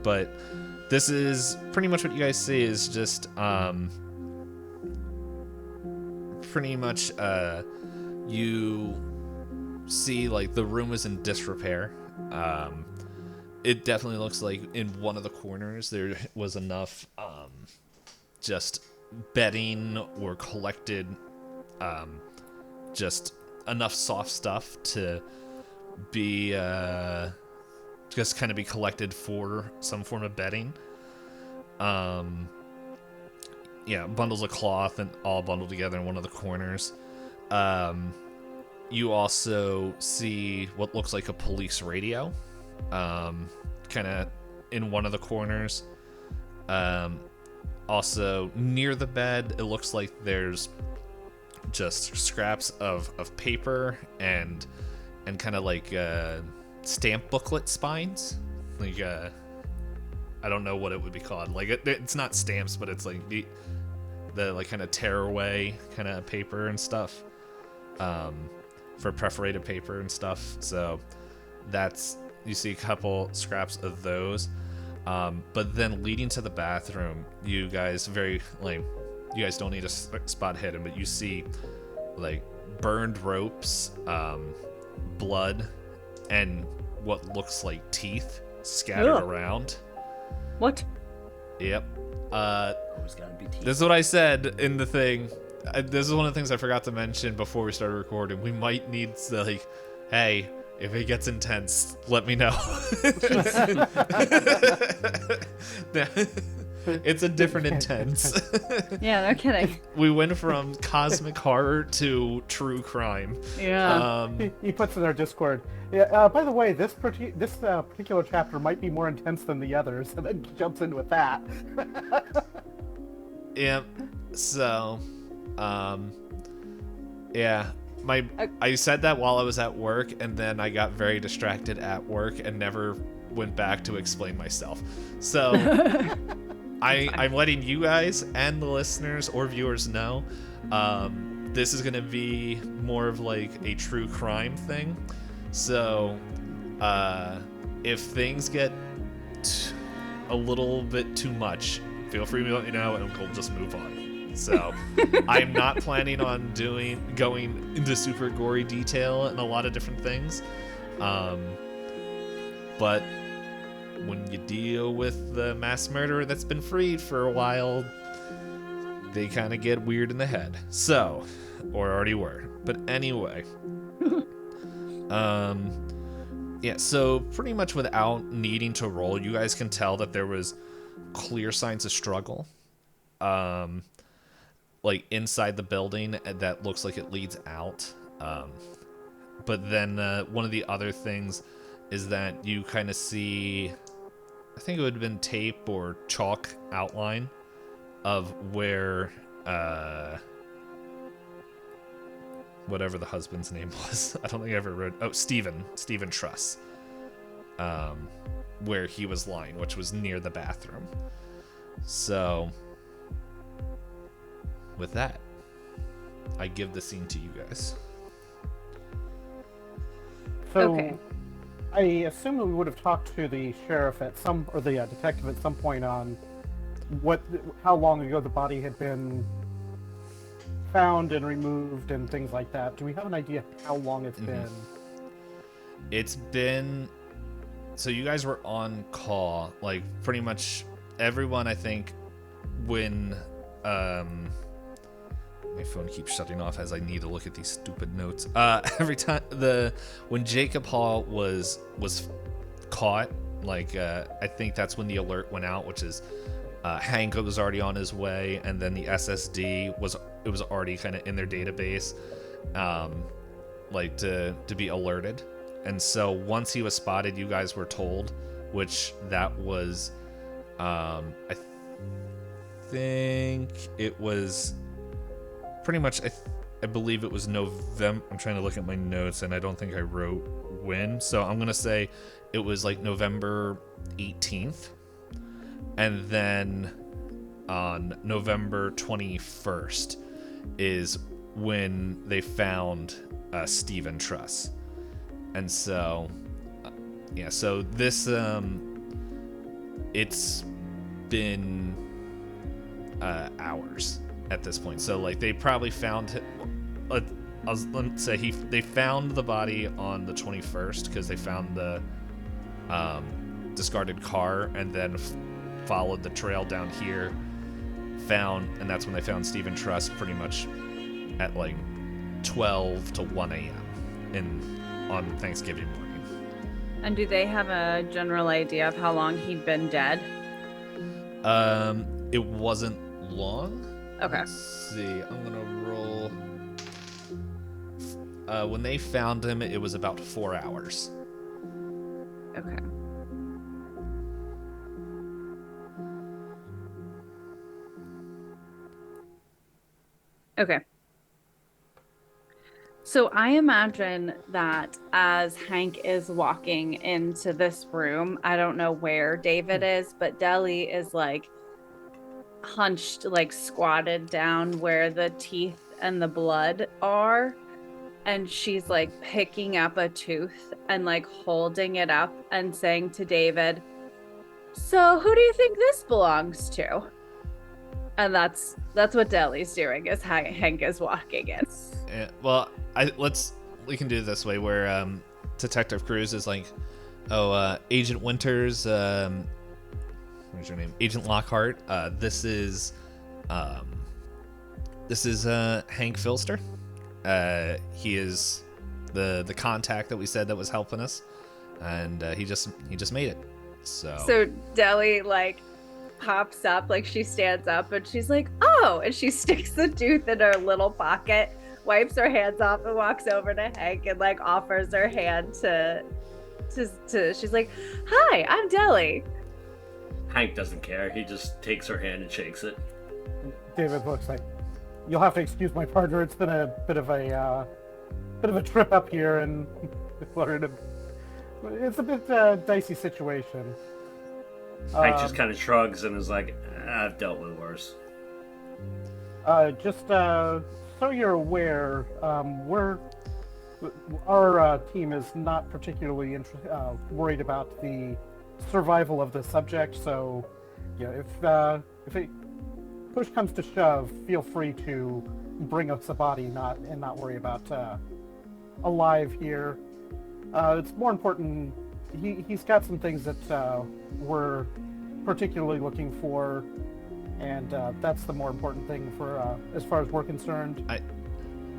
But this is pretty much what you guys see is just pretty much you see like the room is in disrepair, it definitely looks like in one of the corners there was enough just bedding or collected just enough soft stuff to be just kind of be collected for some form of bedding. Bundles of cloth and all bundled together in one of the corners. You also see what looks like a police radio, kind of in one of the corners. Also, near the bed, it looks like there's just scraps of paper and kind of like stamp booklet spines. Like, I don't know what it would be called. Like, it's not stamps, but it's like the like kind of tearaway kind of paper and stuff. For perforated paper and stuff. So you see a couple scraps of those. But then leading to the bathroom, you guys don't need a spot hidden, but you see like burned ropes, blood, and what looks like teeth scattered around. What? Yep. Always gotta be teeth. This is what I said in the thing. This is one of the things I forgot to mention before we started recording. We might need to, like, hey, if it gets intense, let me know. It's a different intense. Yeah, no kidding. We went from cosmic horror to true crime. Yeah. He puts in our Discord. Yeah. By the way, this particular chapter might be more intense than the others, and then jumps in with that. Yeah. So, yeah. I said that while I was at work, and then I got very distracted at work and never went back to explain myself. So I'm letting you guys and the listeners or viewers know this is gonna be more of like a true crime thing. So if things get a little bit too much, feel free to let me know and we'll just move on. So I'm not planning on going into super gory detail and a lot of different things. But when you deal with the mass murderer that's been freed for a while, they kind of get weird in the head. So, or already were. But anyway. Yeah, so pretty much without needing to roll, you guys can tell that there was clear signs of struggle. Like inside the building that looks like it leads out. But then one of the other things is that you kind of see, I think it would have been tape or chalk outline of where whatever the husband's name was. I don't think I ever read. Oh, Stephen Truss. Where he was lying, which was near the bathroom. So with that, I give the scene to you guys. So, Okay. I assume that we would have talked to the sheriff or the detective at some point on how long ago the body had been found and removed and things like that. Do we have an idea how long it's been? It's been, so you guys were on call, like pretty much everyone, I think, when my phone keeps shutting off as I need to look at these stupid notes. Every time when Jacob Hall was caught, like I think that's when the alert went out, which is Hank was already on his way, and then the SSD was already kind of in their database, like to be alerted. And so once he was spotted, you guys were told, which that was I think it was pretty much, I believe it was November. I'm trying to look at my notes, and I don't think I wrote when. So I'm going to say it was like November 18th. And then on November 21st is when they found Stephen Truss. And so, yeah, so this, it's been hours at this point. So like they probably found let's say they found the body on the 21st because they found the discarded car and then followed the trail down here. And that's when they found Stephen Truss pretty much at like 12 to 1 a.m. on Thanksgiving morning. And do they have a general idea of how long he'd been dead? It wasn't long. Okay. Let's see. I'm gonna roll. When they found him, it was about 4 hours. Okay. Okay. So I imagine that as Hank is walking into this room, I don't know where David is, but Deli is like hunched, like squatted down where the teeth and the blood are. And she's like picking up a tooth and like holding it up and saying to David, "So who do you think this belongs to?" And that's what Deli's doing as Hank is walking in. Well, we can do it this way where Detective Cruz is like, Agent Winters, what's your name? Agent Lockhart. This is Hank Filster. He is the contact that we said that was helping us, and he just made it. So Deli like pops up, like she stands up and she's like, "Oh," and she sticks the tooth in her little pocket, wipes her hands off and walks over to Hank and like offers her hand to she's like, "Hi, I'm Deli." Hank doesn't care. He just takes her hand and shakes it. David looks like, "You'll have to excuse my partner. It's been a bit of a trip up here, and it's a bit dicey situation." Hank just kind of shrugs and is like, "I've dealt with worse." Just so you're aware, our team is not particularly worried about the survival of the subject. So, if it push comes to shove, feel free to bring us a body, not worry about alive here. It's more important. He's got some things that we're particularly looking for, and that's the more important thing for as far as we're concerned.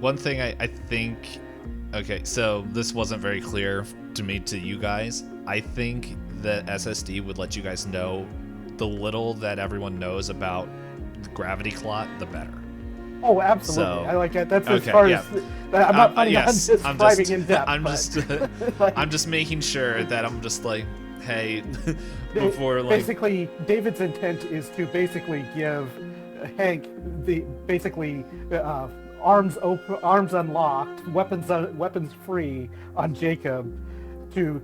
One thing I think, okay, so this wasn't very clear to me to you guys. I think that SSD would let you guys know the little that everyone knows about Gravityclot, the better. Oh, absolutely. So, I like that. That's okay, as far yeah. as I'm not describing in depth. I'm just making sure that I'm just like, hey, before like basically David's intent is to basically give Hank the arms open, arms unlocked, weapons free on Jacob, to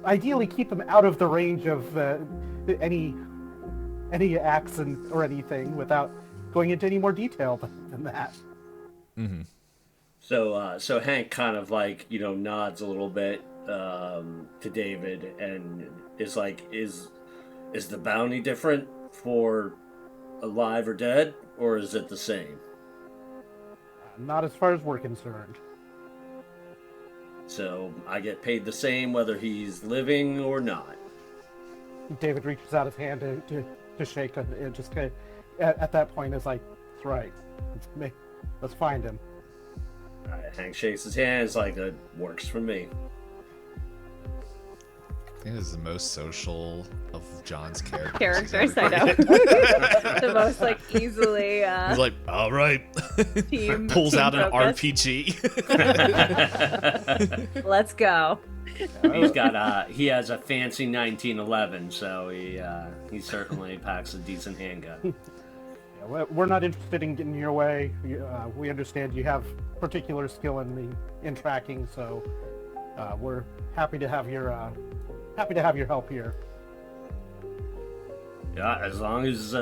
ideally keep him out of the range of any acts or anything without going into any more detail than that. Mm-hmm. So Hank kind of like, nods a little bit to David and is like, is the bounty different for alive or dead, or is it the same? Not as far as we're concerned. So I get paid the same whether he's living or not. David reaches out his hand to shake it. Just at that point is like, "That's right. Let's find him." All right, Hank shakes his hand. It's like, it works for me. I think this is the most social of John's characters. I know. The most like easily. He's like, "All right." Pulls out an RPG. Let's go. He has a fancy 1911, so he certainly packs a decent handgun. Yeah, we're not interested in getting in your way. We understand you have particular skill in tracking, so we're happy to have your help here. Yeah, as long as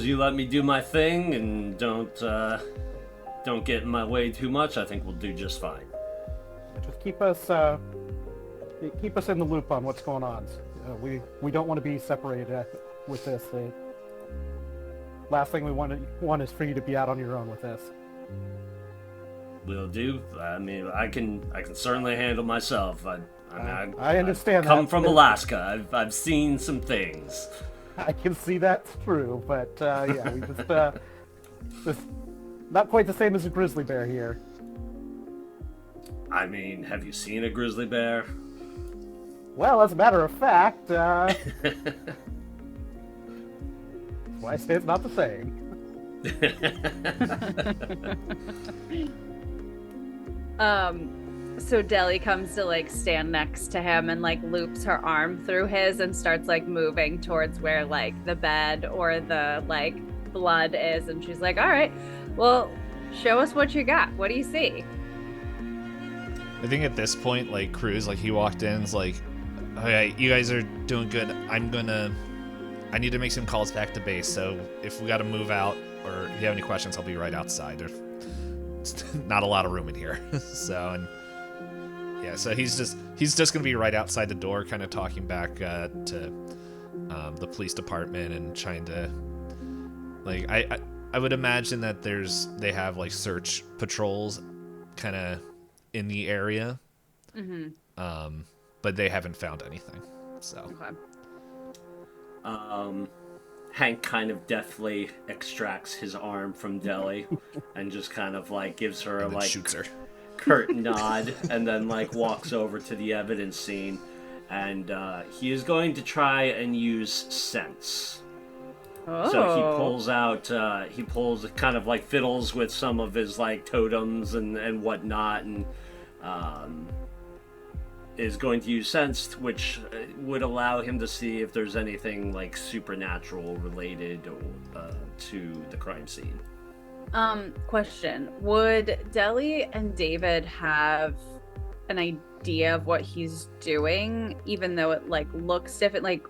you let me do my thing and don't get in my way too much, I think we'll do just fine. Just keep us in the loop on what's going on. We don't want to be separated with this. The last thing we want is for you to be out on your own with this. Will do. I mean, I can certainly handle myself. I understand come that. from Alaska. I've seen some things. I can see that's true, but yeah, we just not quite the same as a grizzly bear here. I mean, have you seen a grizzly bear? Well, as a matter of fact, that's why I say it's not the same. So Deli comes to like stand next to him and like loops her arm through his and starts like moving towards where like the bed or the like blood is, and she's like, all right, well, show us what you got. What do you see? I think at this point, like, Cruz, like, he walked in, is like, okay, you guys are doing good. I need to make some calls back to base, so if we gotta move out, or if you have any questions, I'll be right outside. There's not a lot of room in here. So he's just gonna be right outside the door, kind of talking back to the police department and trying to, like, I would imagine that they have like search patrols kind of in the area, but they haven't found anything. So Hank kind of deftly extracts his arm from Deli and just kind of like gives her a like shoots her. curt nod, and then like walks over to the evidence scene, and he is going to try and use sense. Oh. So he pulls kind of like fiddles with some of his like totems and whatnot, and is going to use sense, which would allow him to see if there's anything like supernatural related to the crime scene. Question. Would Deli and David have an idea of what he's doing, even though it like looks different? Like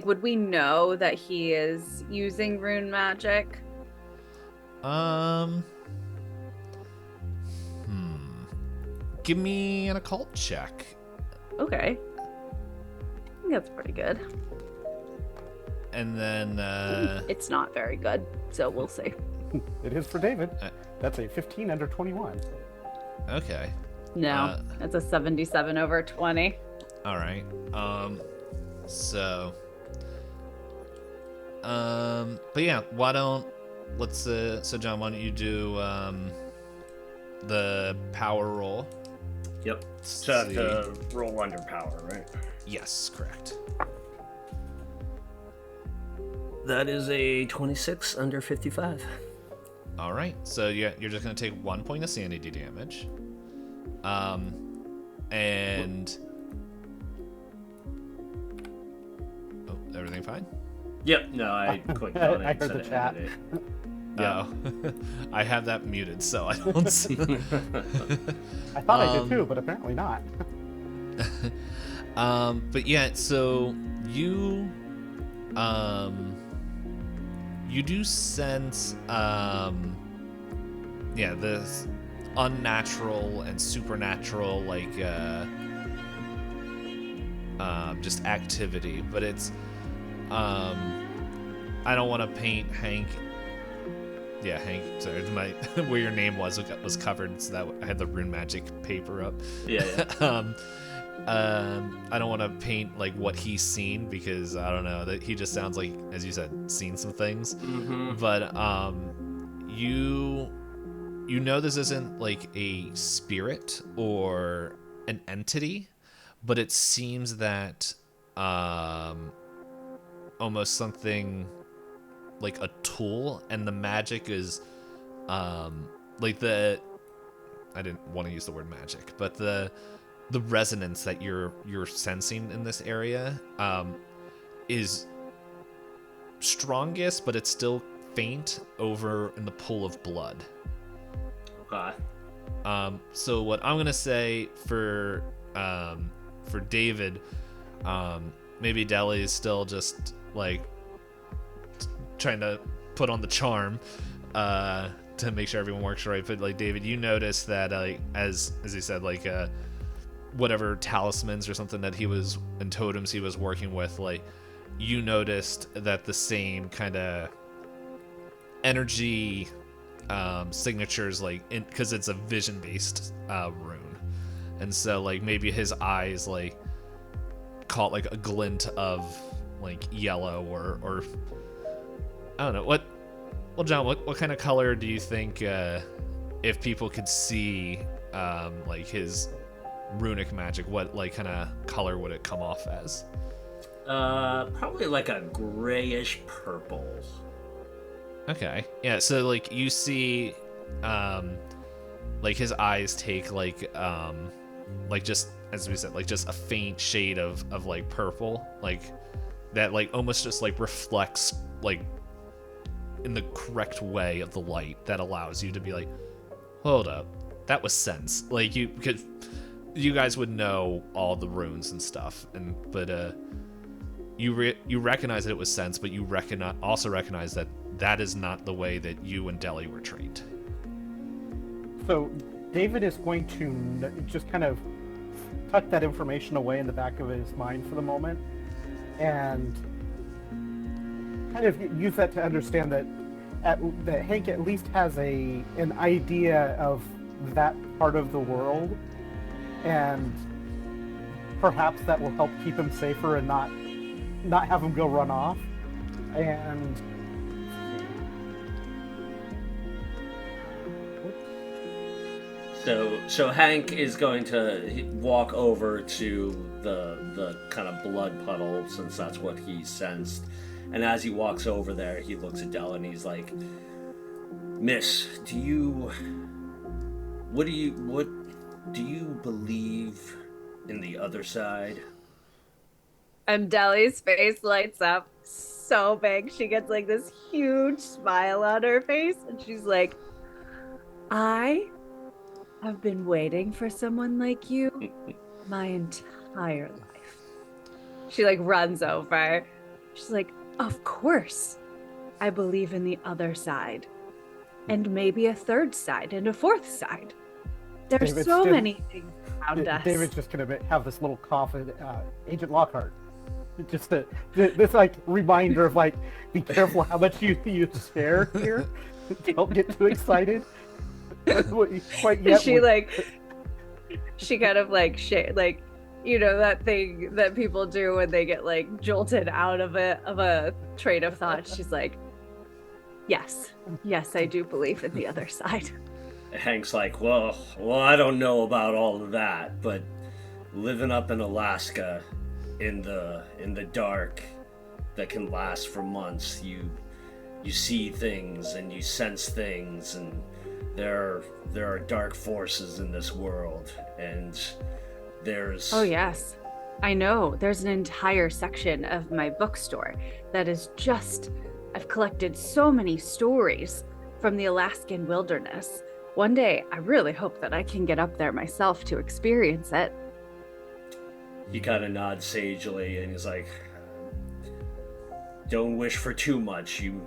would we know that he is using rune magic? Give me an occult check. Okay. I think that's pretty good. And then It's not very good, so we'll see. It is for David. That's a 15 under 21. okay. No, that's a 77 over 20. All right. But yeah, so John, why don't you do the power roll? Yep. So I have to roll under power, right? Yes, correct. That is a 26 under 55. All right. So yeah, you're just gonna take 1 point of sanity damage. And everything fine? Yep. No, I clicked on it. I heard the chat. Oh, I have that muted, so I don't see. I thought I did too, but apparently not. But yeah, so you do sense, this unnatural and supernatural, like, just activity, but it's, I don't want to paint Hank. Yeah, Hank, sorry, where your name was covered, so that I had the rune magic paper up. Yeah. I don't want to paint like what he's seen, because I don't know, that he just sounds like, as you said, seen some things. Mm-hmm. But you know this isn't like a spirit or an entity, but it seems that almost something like a tool, and the magic is like I didn't want to use the word magic, but the resonance that you're sensing in this area is strongest, but it's still faint over in the pool of blood. Okay. So what I'm gonna say for David, maybe Deli is still just like trying to put on the charm to make sure everyone works right, but like David, you notice that as he said, like whatever talismans or something that he was and totems he was working with, like you noticed that the same kind of energy signatures, like because it's a vision based rune, and so like maybe his eyes like caught like a glint of like yellow or I don't know what. Well, John, what kind of color do you think if people could see like his runic magic, what like kind of color would it come off as? Probably like a grayish purple. Okay. Yeah, so like you see like his eyes take like just as we said, like just a faint shade of like purple, like that like almost just like reflects like in the correct way of the light that allows you to be like, hold up, that was sense. Like you guys would know all the runes and stuff, but you recognize that it was sense, but you also recognize that is not the way that you and Deli were trained. So David is going to just kind of tuck that information away in the back of his mind for the moment, and kind of use that to understand that that Hank at least has an idea of that part of the world, and perhaps that will help keep him safer and not have him go run off. And So Hank is going to walk over to the kind of blood puddle, since that's what he sensed. And as he walks over there, he looks at Della and he's like, "Miss, do you believe in the other side?" And Deli's face lights up so big. She gets like this huge smile on her face, and she's like, "I have been waiting for someone like you my entire life." She like runs over. She's like, "Of course, I believe in the other side, and maybe a third side and a fourth side. There's David's so just- many things around us." David's just gonna have this little cough at Agent Lockhart. Just this like reminder of like, be careful how much you share here. Don't get too excited. Quite yet. She kind of like like, you know, that thing that people do when they get like jolted out of a train of thought. She's like, yes, I do believe in the other side. Hank's like, well, I don't know about all of that, but living up in Alaska in the dark that can last for months, you see things and you sense things, and there are dark forces in this world, and there's... Oh yes, I know. There's an entire section of my bookstore that is just... I've collected so many stories from the Alaskan wilderness. One day, I really hope that I can get up there myself to experience it. He kind of nods sagely, and he's like, "Don't wish for too much. You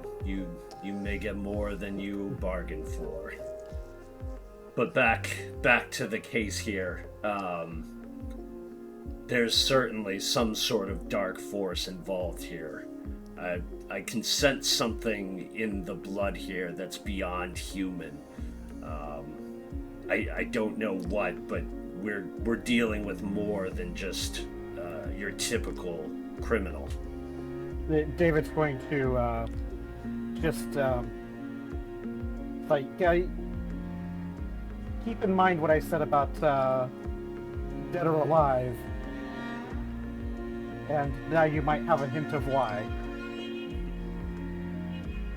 may get more than you bargained for." But back to the case here. There's certainly some sort of dark force involved here. I can sense something in the blood here that's beyond human. I don't know what, but we're dealing with more than just your typical criminal. David's going to just keep in mind what I said about dead or alive, and now you might have a hint of why.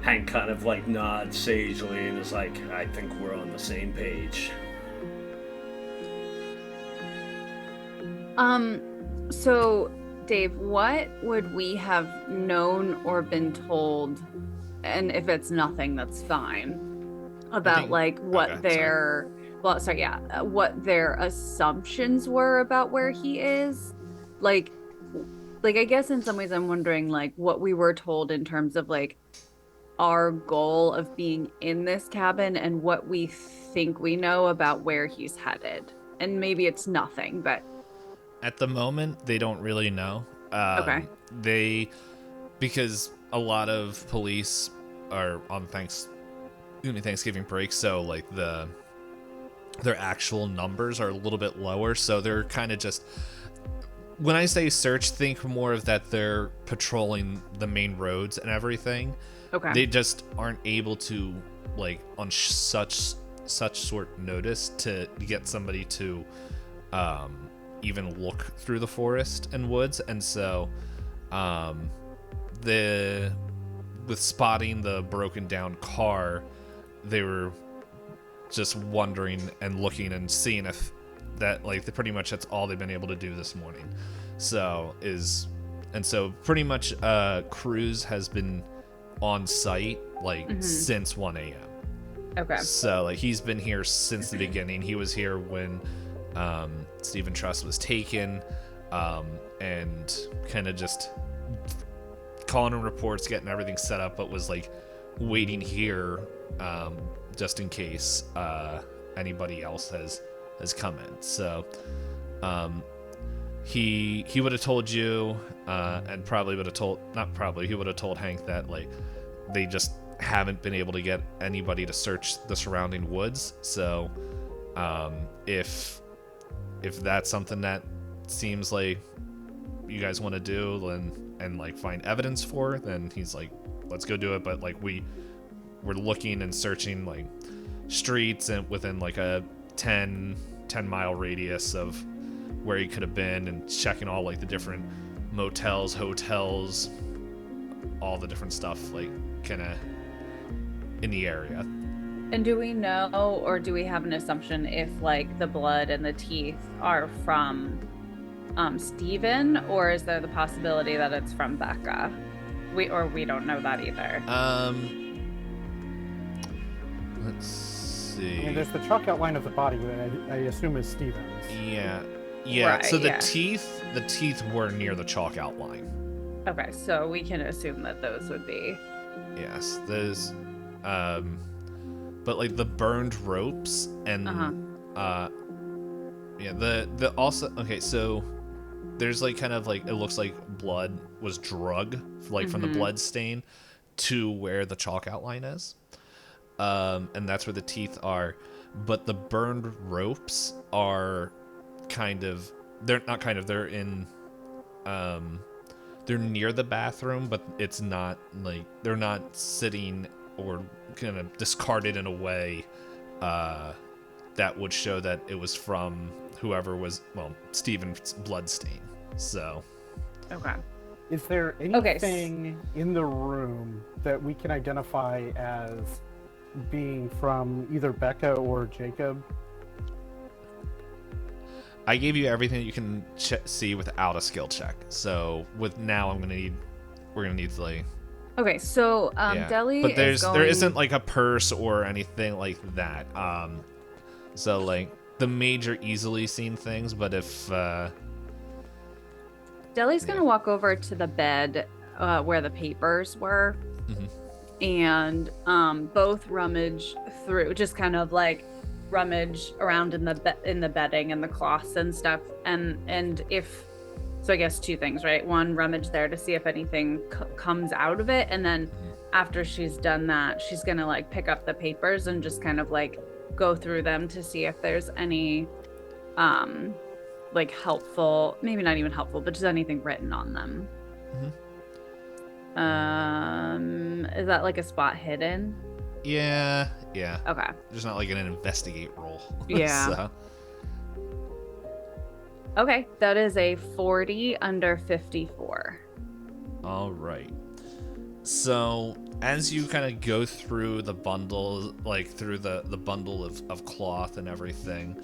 Hank kind of like nods sagely and is like, "I think we're on the same page." So Dave, what would we have known or been told, and if it's nothing, that's fine, about what their assumptions were about where he is? Like I guess in some ways I'm wondering like what we were told in terms of like our goal of being in this cabin and what we think we know about where he's headed. And maybe it's nothing, but at the moment they don't really know. Okay. Because a lot of police are on Thanksgiving break, so like the their actual numbers are a little bit lower, so they're kind of just, when I say search, think more of that they're patrolling the main roads and everything. Okay. They just aren't able to, like, on such short notice to get somebody to even look through the forest and woods. And so with spotting the broken down car, they were just wondering and looking and seeing if that, like, pretty much that's all they've been able to do this morning. So pretty much Cruz has been on site since 1 a.m. Okay. So like he's been here since the beginning. He was here when Stephen Trust was taken, and kind of just calling in reports, getting everything set up, but was like waiting here just in case anybody else has come in. So he would have told you, and probably would have told, not probably, he would have told Hank that like they just haven't been able to get anybody to search the surrounding woods. So if that's something that seems like you guys want to do and like find evidence for, then he's like, let's go do it. But like we're looking and searching like streets and within like a 10 mile radius of where he could have been, and checking all like the different motels, hotels, all the different stuff like kind of in the area. And do we know, or do we have an assumption if like the blood and the teeth are from Steven, or is there the possibility that it's from Becca? We don't know that either. Let's see. I mean, there's the chalk outline of the body that I assume is Steven's. Yeah. Right, so the yeah. teeth were near the chalk outline. Okay, so we can assume that those would be. Yes, there's but like the burned ropes and the also, okay, so there's like kind of like, it looks like blood was drug like from the blood stain to where the chalk outline is, and that's where the teeth are. But the burned ropes are they're in they're near the bathroom, but it's not like they're not sitting or kind of discarded in a way that would show that it was from whoever was, well, Steven's bloodstain. So Okay. Is there anything in the room that we can identify as being from either Becca or Jacob? I gave you everything you can see without a skill check. So with now, we're gonna need to like. Okay, so Deli but is there isn't like a purse or anything like that. So like the major easily seen things, but if Deli's gonna walk over to the bed where the papers were, and both rummage through, just kind of like rummage around in the bedding and the cloths and stuff, and if so, I guess two things, right? One, rummage there to see if anything comes out of it, and then after she's done that, she's gonna like pick up the papers and just kind of like go through them to see if there's any like helpful, maybe not even helpful, but just anything written on them. Is that like a spot hidden? Yeah. Okay. There's not like an investigate roll. Yeah. So. Okay, that is a 40 under 54. All right. So as you kind of go through the bundle, like through the bundle of cloth and everything,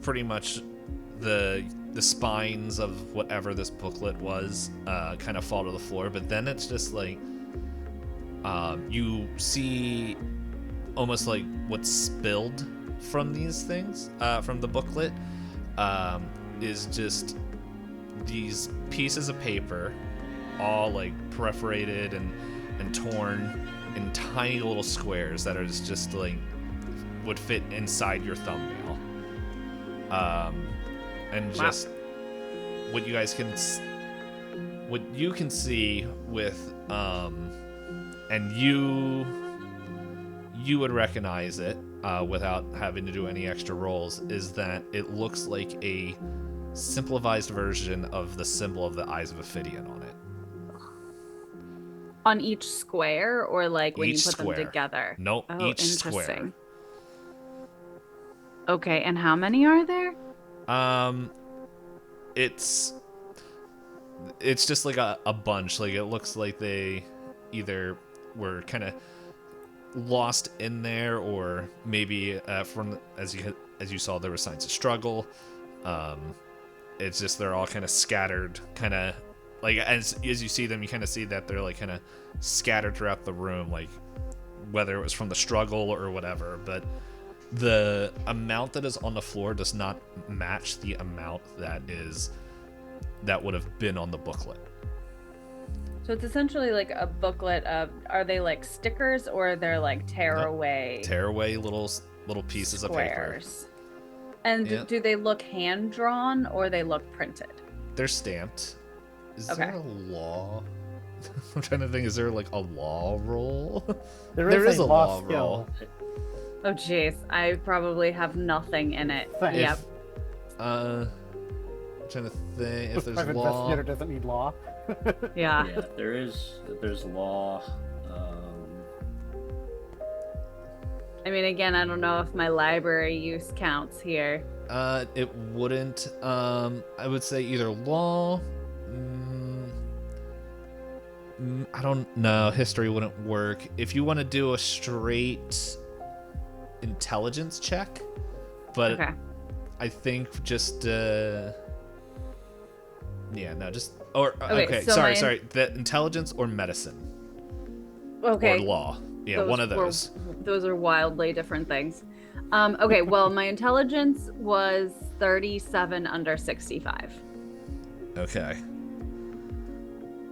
pretty much the spines of whatever this booklet was kind of fall to the floor, but then it's just like you see almost like what's spilled from these things, from the booklet, is just these pieces of paper, all like perforated and torn in tiny little squares that are just like would fit inside your thumbnail, and just what you guys can see with and you would recognize it without having to do any extra rolls, is that it looks like a simplified version of the symbol of the Eyes of Ophidian on it. On each square, or like when Each you put square. them together? Nope, Oh, each interesting. square. Okay, and how many are there? It's just like a bunch. Like, it looks like they either were kind of lost in there, or maybe from as you saw, there were signs of struggle. It's just they're all kind of scattered, kind of like as you see them, you kind of see that they're like kind of scattered throughout the room, like whether it was from the struggle or whatever. But the amount that is on the floor does not match the amount that would have been on the booklet. So it's essentially like a booklet of, are they like stickers, or they're like tear away little pieces of paper. squares? And do they look hand drawn, or they look printed? They're stamped. Is Okay. there a law? I'm trying to think. Is there like a law roll? There is a law roll. Oh jeez, I probably have nothing in it. Thanks. Yep. I'm trying to think if there's Private law. investigator doesn't need law. Yeah. Yeah, there's law. I mean, again, I don't know if my library use counts here. It wouldn't. I would say either law. I don't know. History wouldn't work. If you want to do a straight intelligence check, but Okay. I think just just okay. so Sorry. The intelligence or medicine Okay. or law. Yeah, one of those. Those are wildly different things. Okay, well, my intelligence was 37 under 65. Okay.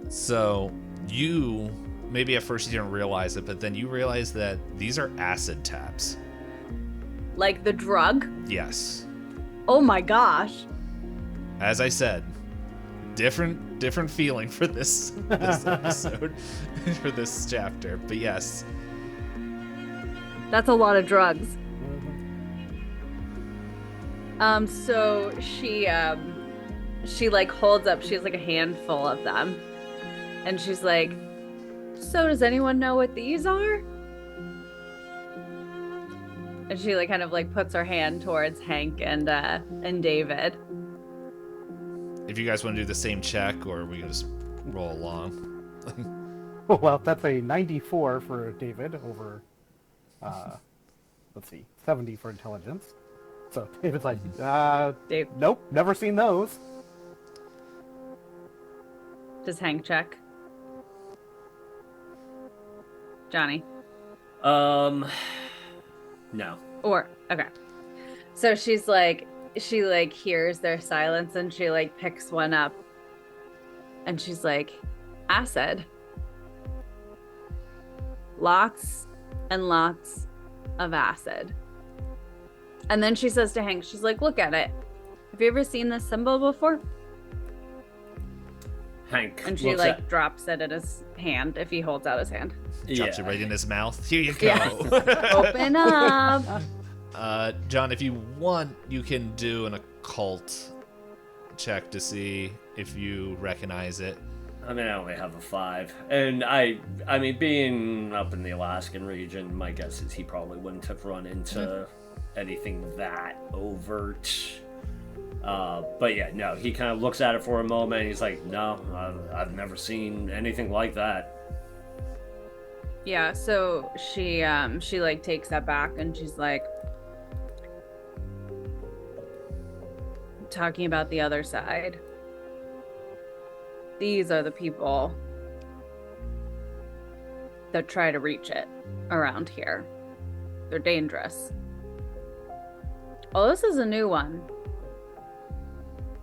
So you maybe at first you didn't realize it, but then you realize that these are acid tabs. Like the drug? Yes. Oh my gosh. As I said, different feeling for this episode, for this chapter. But yes. That's a lot of drugs. So she like holds up, she has like a handful of them. And she's like, so does anyone know what these are? And she like kind of like puts her hand towards Hank and David. If you guys want to do the same check, or we can just roll along. Well, that's a 94 for David over, let's see, 70 for intelligence. So David's like, Dave, nope, never seen those. does Hank check? Johnny? No. Or okay. So she hears their silence, and she like picks one up, and she's like, acid. Lots and lots of acid. And then she says to Hank, she's like, look at it. Have you ever seen this symbol before? Hank. And she like drops it in his hand if he holds out his hand. Drops it right in his mouth. Here you go. Yeah. Open up. John, if you want, you can do an occult check to see if you recognize it. I mean, I only have a 5, and I mean, being up in the Alaskan region, my guess is he probably wouldn't have run into anything that overt. But yeah, no, he kind of looks at it for a moment, and he's like, no, I've never seen anything like that. Yeah, so she like takes that back, and she's like talking about the other side. These are the people that try to reach it around here. They're dangerous. Oh, this is a new one.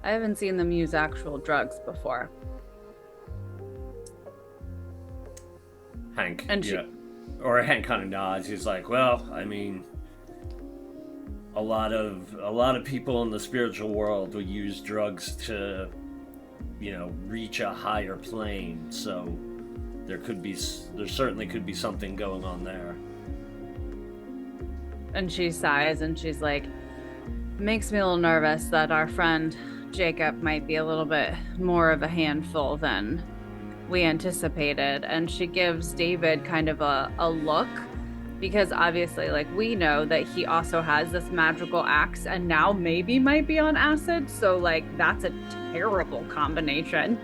I haven't seen them use actual drugs before. Hank. And she- Or Hank kind of nods. He's like, well, I mean, a lot of people in the spiritual world will use drugs to, reach a higher plane. So there certainly could be something going on there. And she sighs and she's like, makes me a little nervous that our friend Jacob might be a little bit more of a handful than we anticipated. And she gives David kind of a look, because obviously, like, we know that he also has this magical axe and now maybe might be on acid. So, like, that's a terrible combination.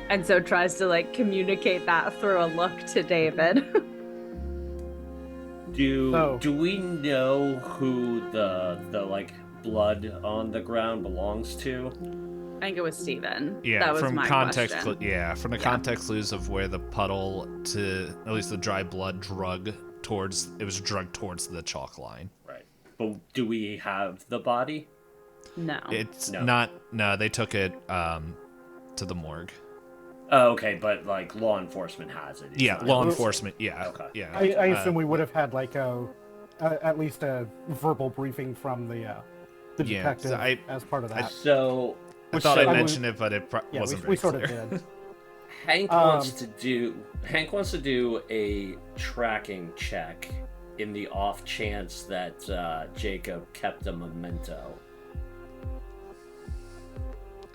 And so tries to, like, communicate that through a look to David. Do we know who the like blood on the ground belongs to? I think it was Steven. Yeah, that was from my context. question. From the context clues of where the puddle to at least the dry blood was drugged towards the chalk line. Right. But do we have the body? No. It's not. No, they took it to the morgue. Oh, okay, but like law enforcement has it. Yeah, law enforcement. Yeah, Okay. yeah. I assume we would have had like at least a verbal briefing from the detective as part of that. So I thought I mentioned it, but it wasn't very we sort clear. of did. Hank wants to do a tracking check in the off chance that Jacob kept a memento.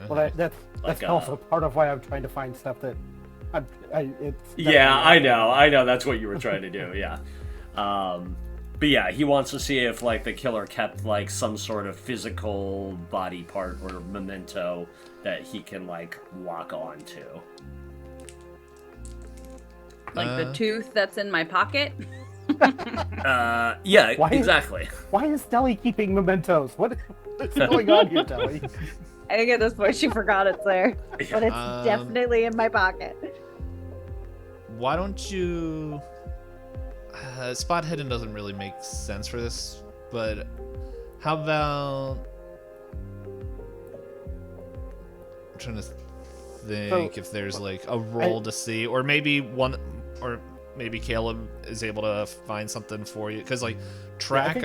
Well, that's Like, also part of why I'm trying to find stuff that Yeah, I know. That's what you were trying to do. Yeah. But yeah, he wants to see if like the killer kept like some sort of physical body part or memento that he can like lock on to. Like the tooth that's in my pocket. Yeah, Why? exactly. Why is Deli keeping mementos? What's going on here, Deli? I think at this point she forgot it's there. But it's definitely in my pocket. Why don't you... spot hidden doesn't really make sense for this, but how about... I'm trying to think if there's like a roll to see, or maybe Caleb is able to find something for you, because like track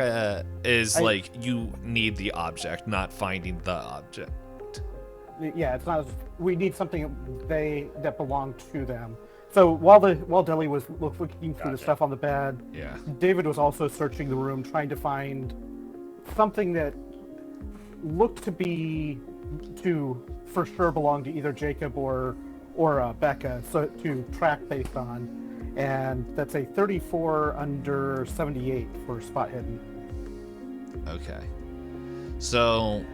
like you need the object, not finding the object. Yeah, it's not. We need something that belonged to them. So while Deli was looking through the stuff on the bed, David was also searching the room, trying to find something that looked to for sure belong to either Jacob or Becca, so to track based on, and that's a 34 under 78 for spot hidden. Okay, so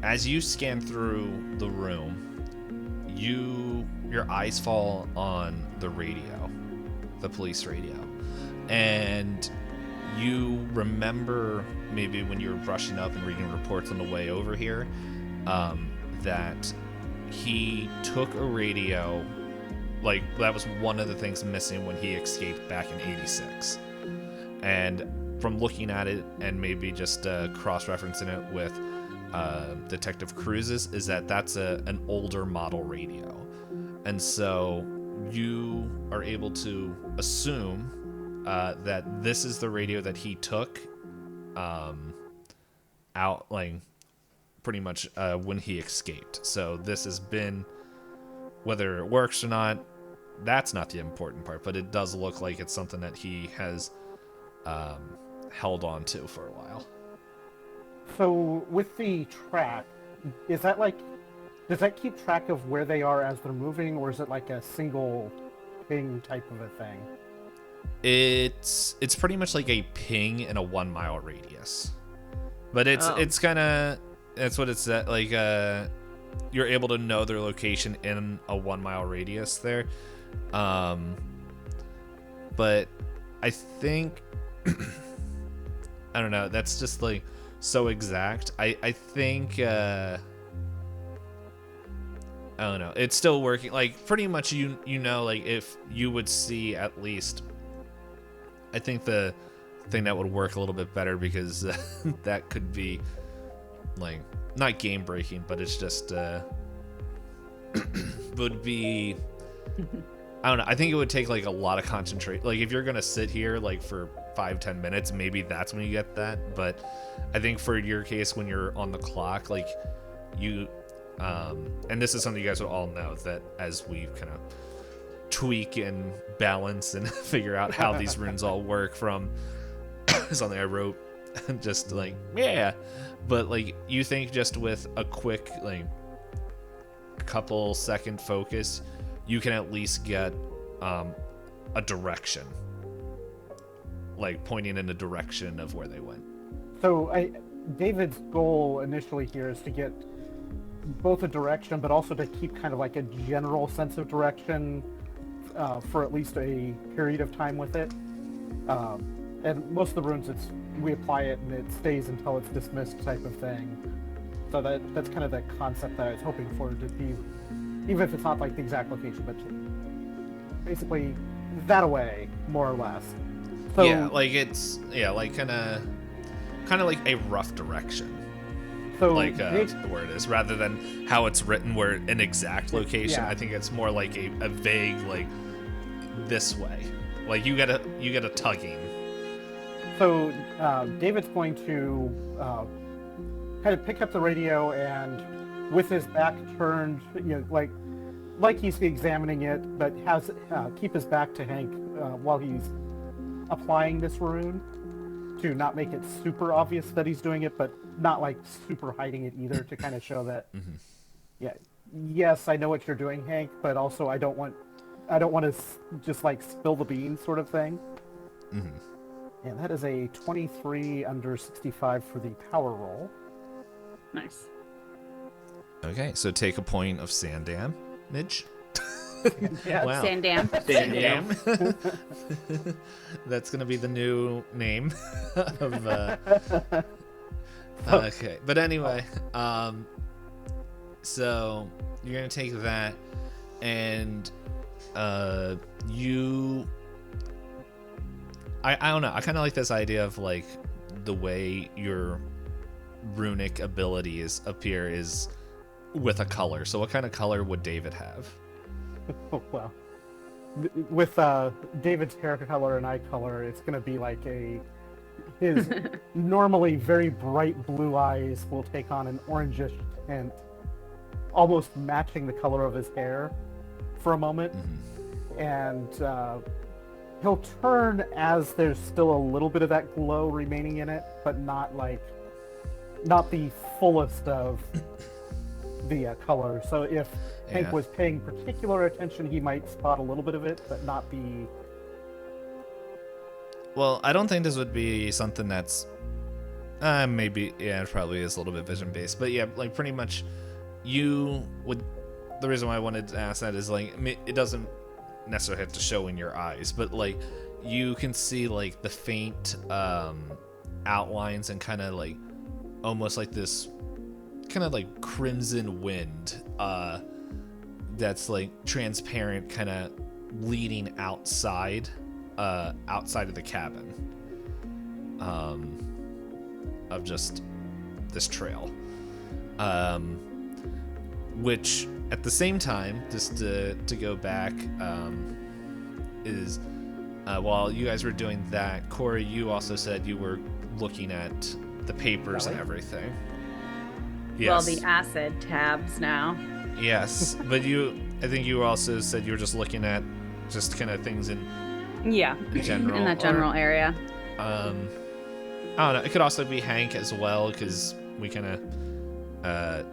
as you scan through the room, your eyes fall on the radio, the police radio, and you remember maybe when you were brushing up and reading reports on the way over here, that he took a radio, like that was one of the things missing when he escaped back in 86. And from looking at it and maybe just cross-referencing it with Detective Cruz's, is that's an older model radio. And so you are able to assume that this is the radio that he took out, like, pretty much when he escaped. So this has been, whether it works or not, that's not the important part, but it does look like it's something that he has held on to for a while. So with the track, is that like, does that keep track of where they are as they're moving, or is it like a single ping type of a thing? It's pretty much like a ping in a 1 mile radius, but it's kind of, that's what it's at, like you're able to know their location in a 1 mile radius there, but I think I don't know, that's just like so exact. I think I don't know, it's still working, like pretty much you know, like if you would see at least, I think the thing that would work a little bit better, because that could be like not game breaking, but it's just would be, I don't know, I think it would take like a lot of concentration, like if you're gonna sit here like for 5-10 minutes, maybe that's when you get that. But I think for your case, when you're on the clock, like you and this is something you guys would all know, that as we kind of tweak and balance and figure out how these runes all work from something I wrote just like, yeah. But like, you think just with a quick like couple second focus, you can at least get a direction, like pointing in the direction of where they went. So David's goal initially here is to get both a direction, but also to keep kind of like a general sense of direction for at least a period of time with it. And most of the runes, we apply it and it stays until it's dismissed type of thing. So that's kind of the concept that I was hoping for to be, even if it's not like the exact location, but basically that away, more or less. So, yeah, like it's like kind of like a rough direction. So like where it is, rather than how it's written, where an exact location. Yeah. I think it's more like a vague, like this way. Like you get a tugging. So David's going to kind of pick up the radio and, with his back turned, like he's examining it, but has keep his back to Hank while he's applying this rune, to not make it super obvious that he's doing it, but not like super hiding it either, to kind of show that, yes, I know what you're doing, Hank, but also I don't want to just like spill the beans sort of thing. Mm-hmm. And that is a 23 under 65 for the power roll. Nice. Okay, so take a point of sand damage. Yeah. Wow. Sandam. That's gonna be the new name of. Okay, but anyway, so you're gonna take that, and you. I don't know. I kind of like this idea of like the way your runic abilities appear is with a color. So what kind of color would David have? Oh, well, with David's hair color and eye color, it's going to be like his normally very bright blue eyes will take on an orangish tint, almost matching the color of his hair for a moment. Mm-hmm. And he'll turn as there's still a little bit of that glow remaining in it, but not the fullest of the color. So if Hank was paying particular attention, he might spot a little bit of it, but not be... Well, I don't think this would be something that's... maybe, yeah, it probably is a little bit vision-based. But yeah, like pretty much you would... The reason why I wanted to ask that is like, it doesn't necessarily have to show in your eyes, but like you can see like the faint outlines and kind of like almost like this kind of like crimson wind that's like transparent, kind of leading outside of the cabin of just this trail, which at the same time, just to go back, is while you guys were doing that, Corey, you also said you were looking at the papers and everything. Yes. Well, the acid tabs now. Yes, but I think you also said you were just looking at just kind of things in general. In that general area. I don't know. It could also be Hank as well, because we kind of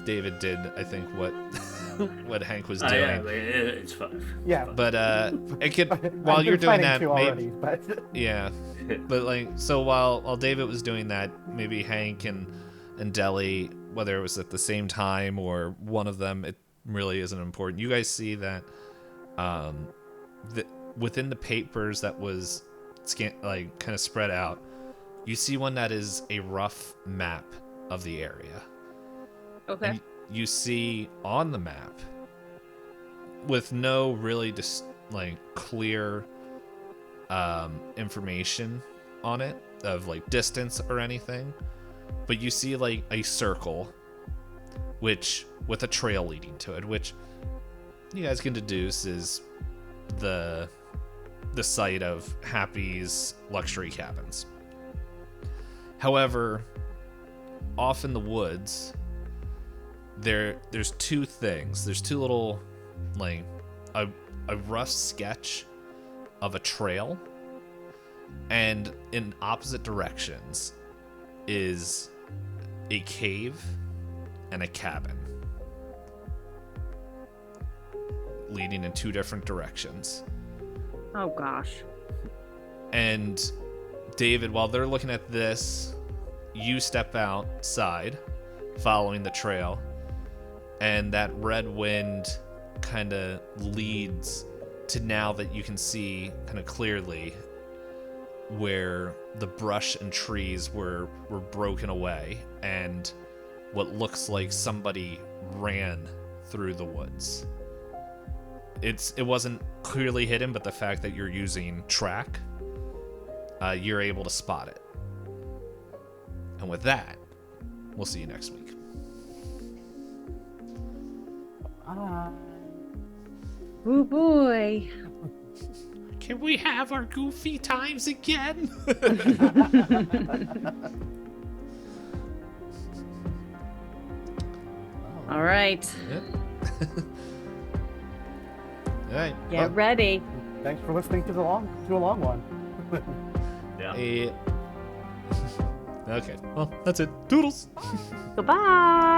David did, I think, what Hank was doing. Yeah, it's fine. Yeah, but it could while you're doing that, maybe, already, but... yeah. But like, so while David was doing that, maybe Hank and Deli, whether it was at the same time or one of them, it really isn't important. You guys see that within the papers that was like kind of spread out, you see one that is a rough map of the area. Okay. And you see on the map, with no really just like clear information on it of like distance or anything, but you see like a circle, which with a trail leading to it, which you guys can deduce is the site of Happy's luxury cabins. However, off in the woods, there's two things. There's two little, like, a rough sketch of a trail, And in opposite directions is a cave and a cabin, leading in 2 different directions. Oh gosh. And David, while they're looking at this, you step outside, following the trail, and that red wind kind of leads to now that you can see kind of clearly where the brush and trees were broken away, and what looks like somebody ran through the woods. It wasn't clearly hidden, but the fact that you're using track, you're able to spot it. And with that, we'll see you next week. Oh boy. Can we have our goofy times again? All right. All right. Get ready. Thanks for listening to a long one. Yeah. Okay. Well, that's it. Doodles. Goodbye.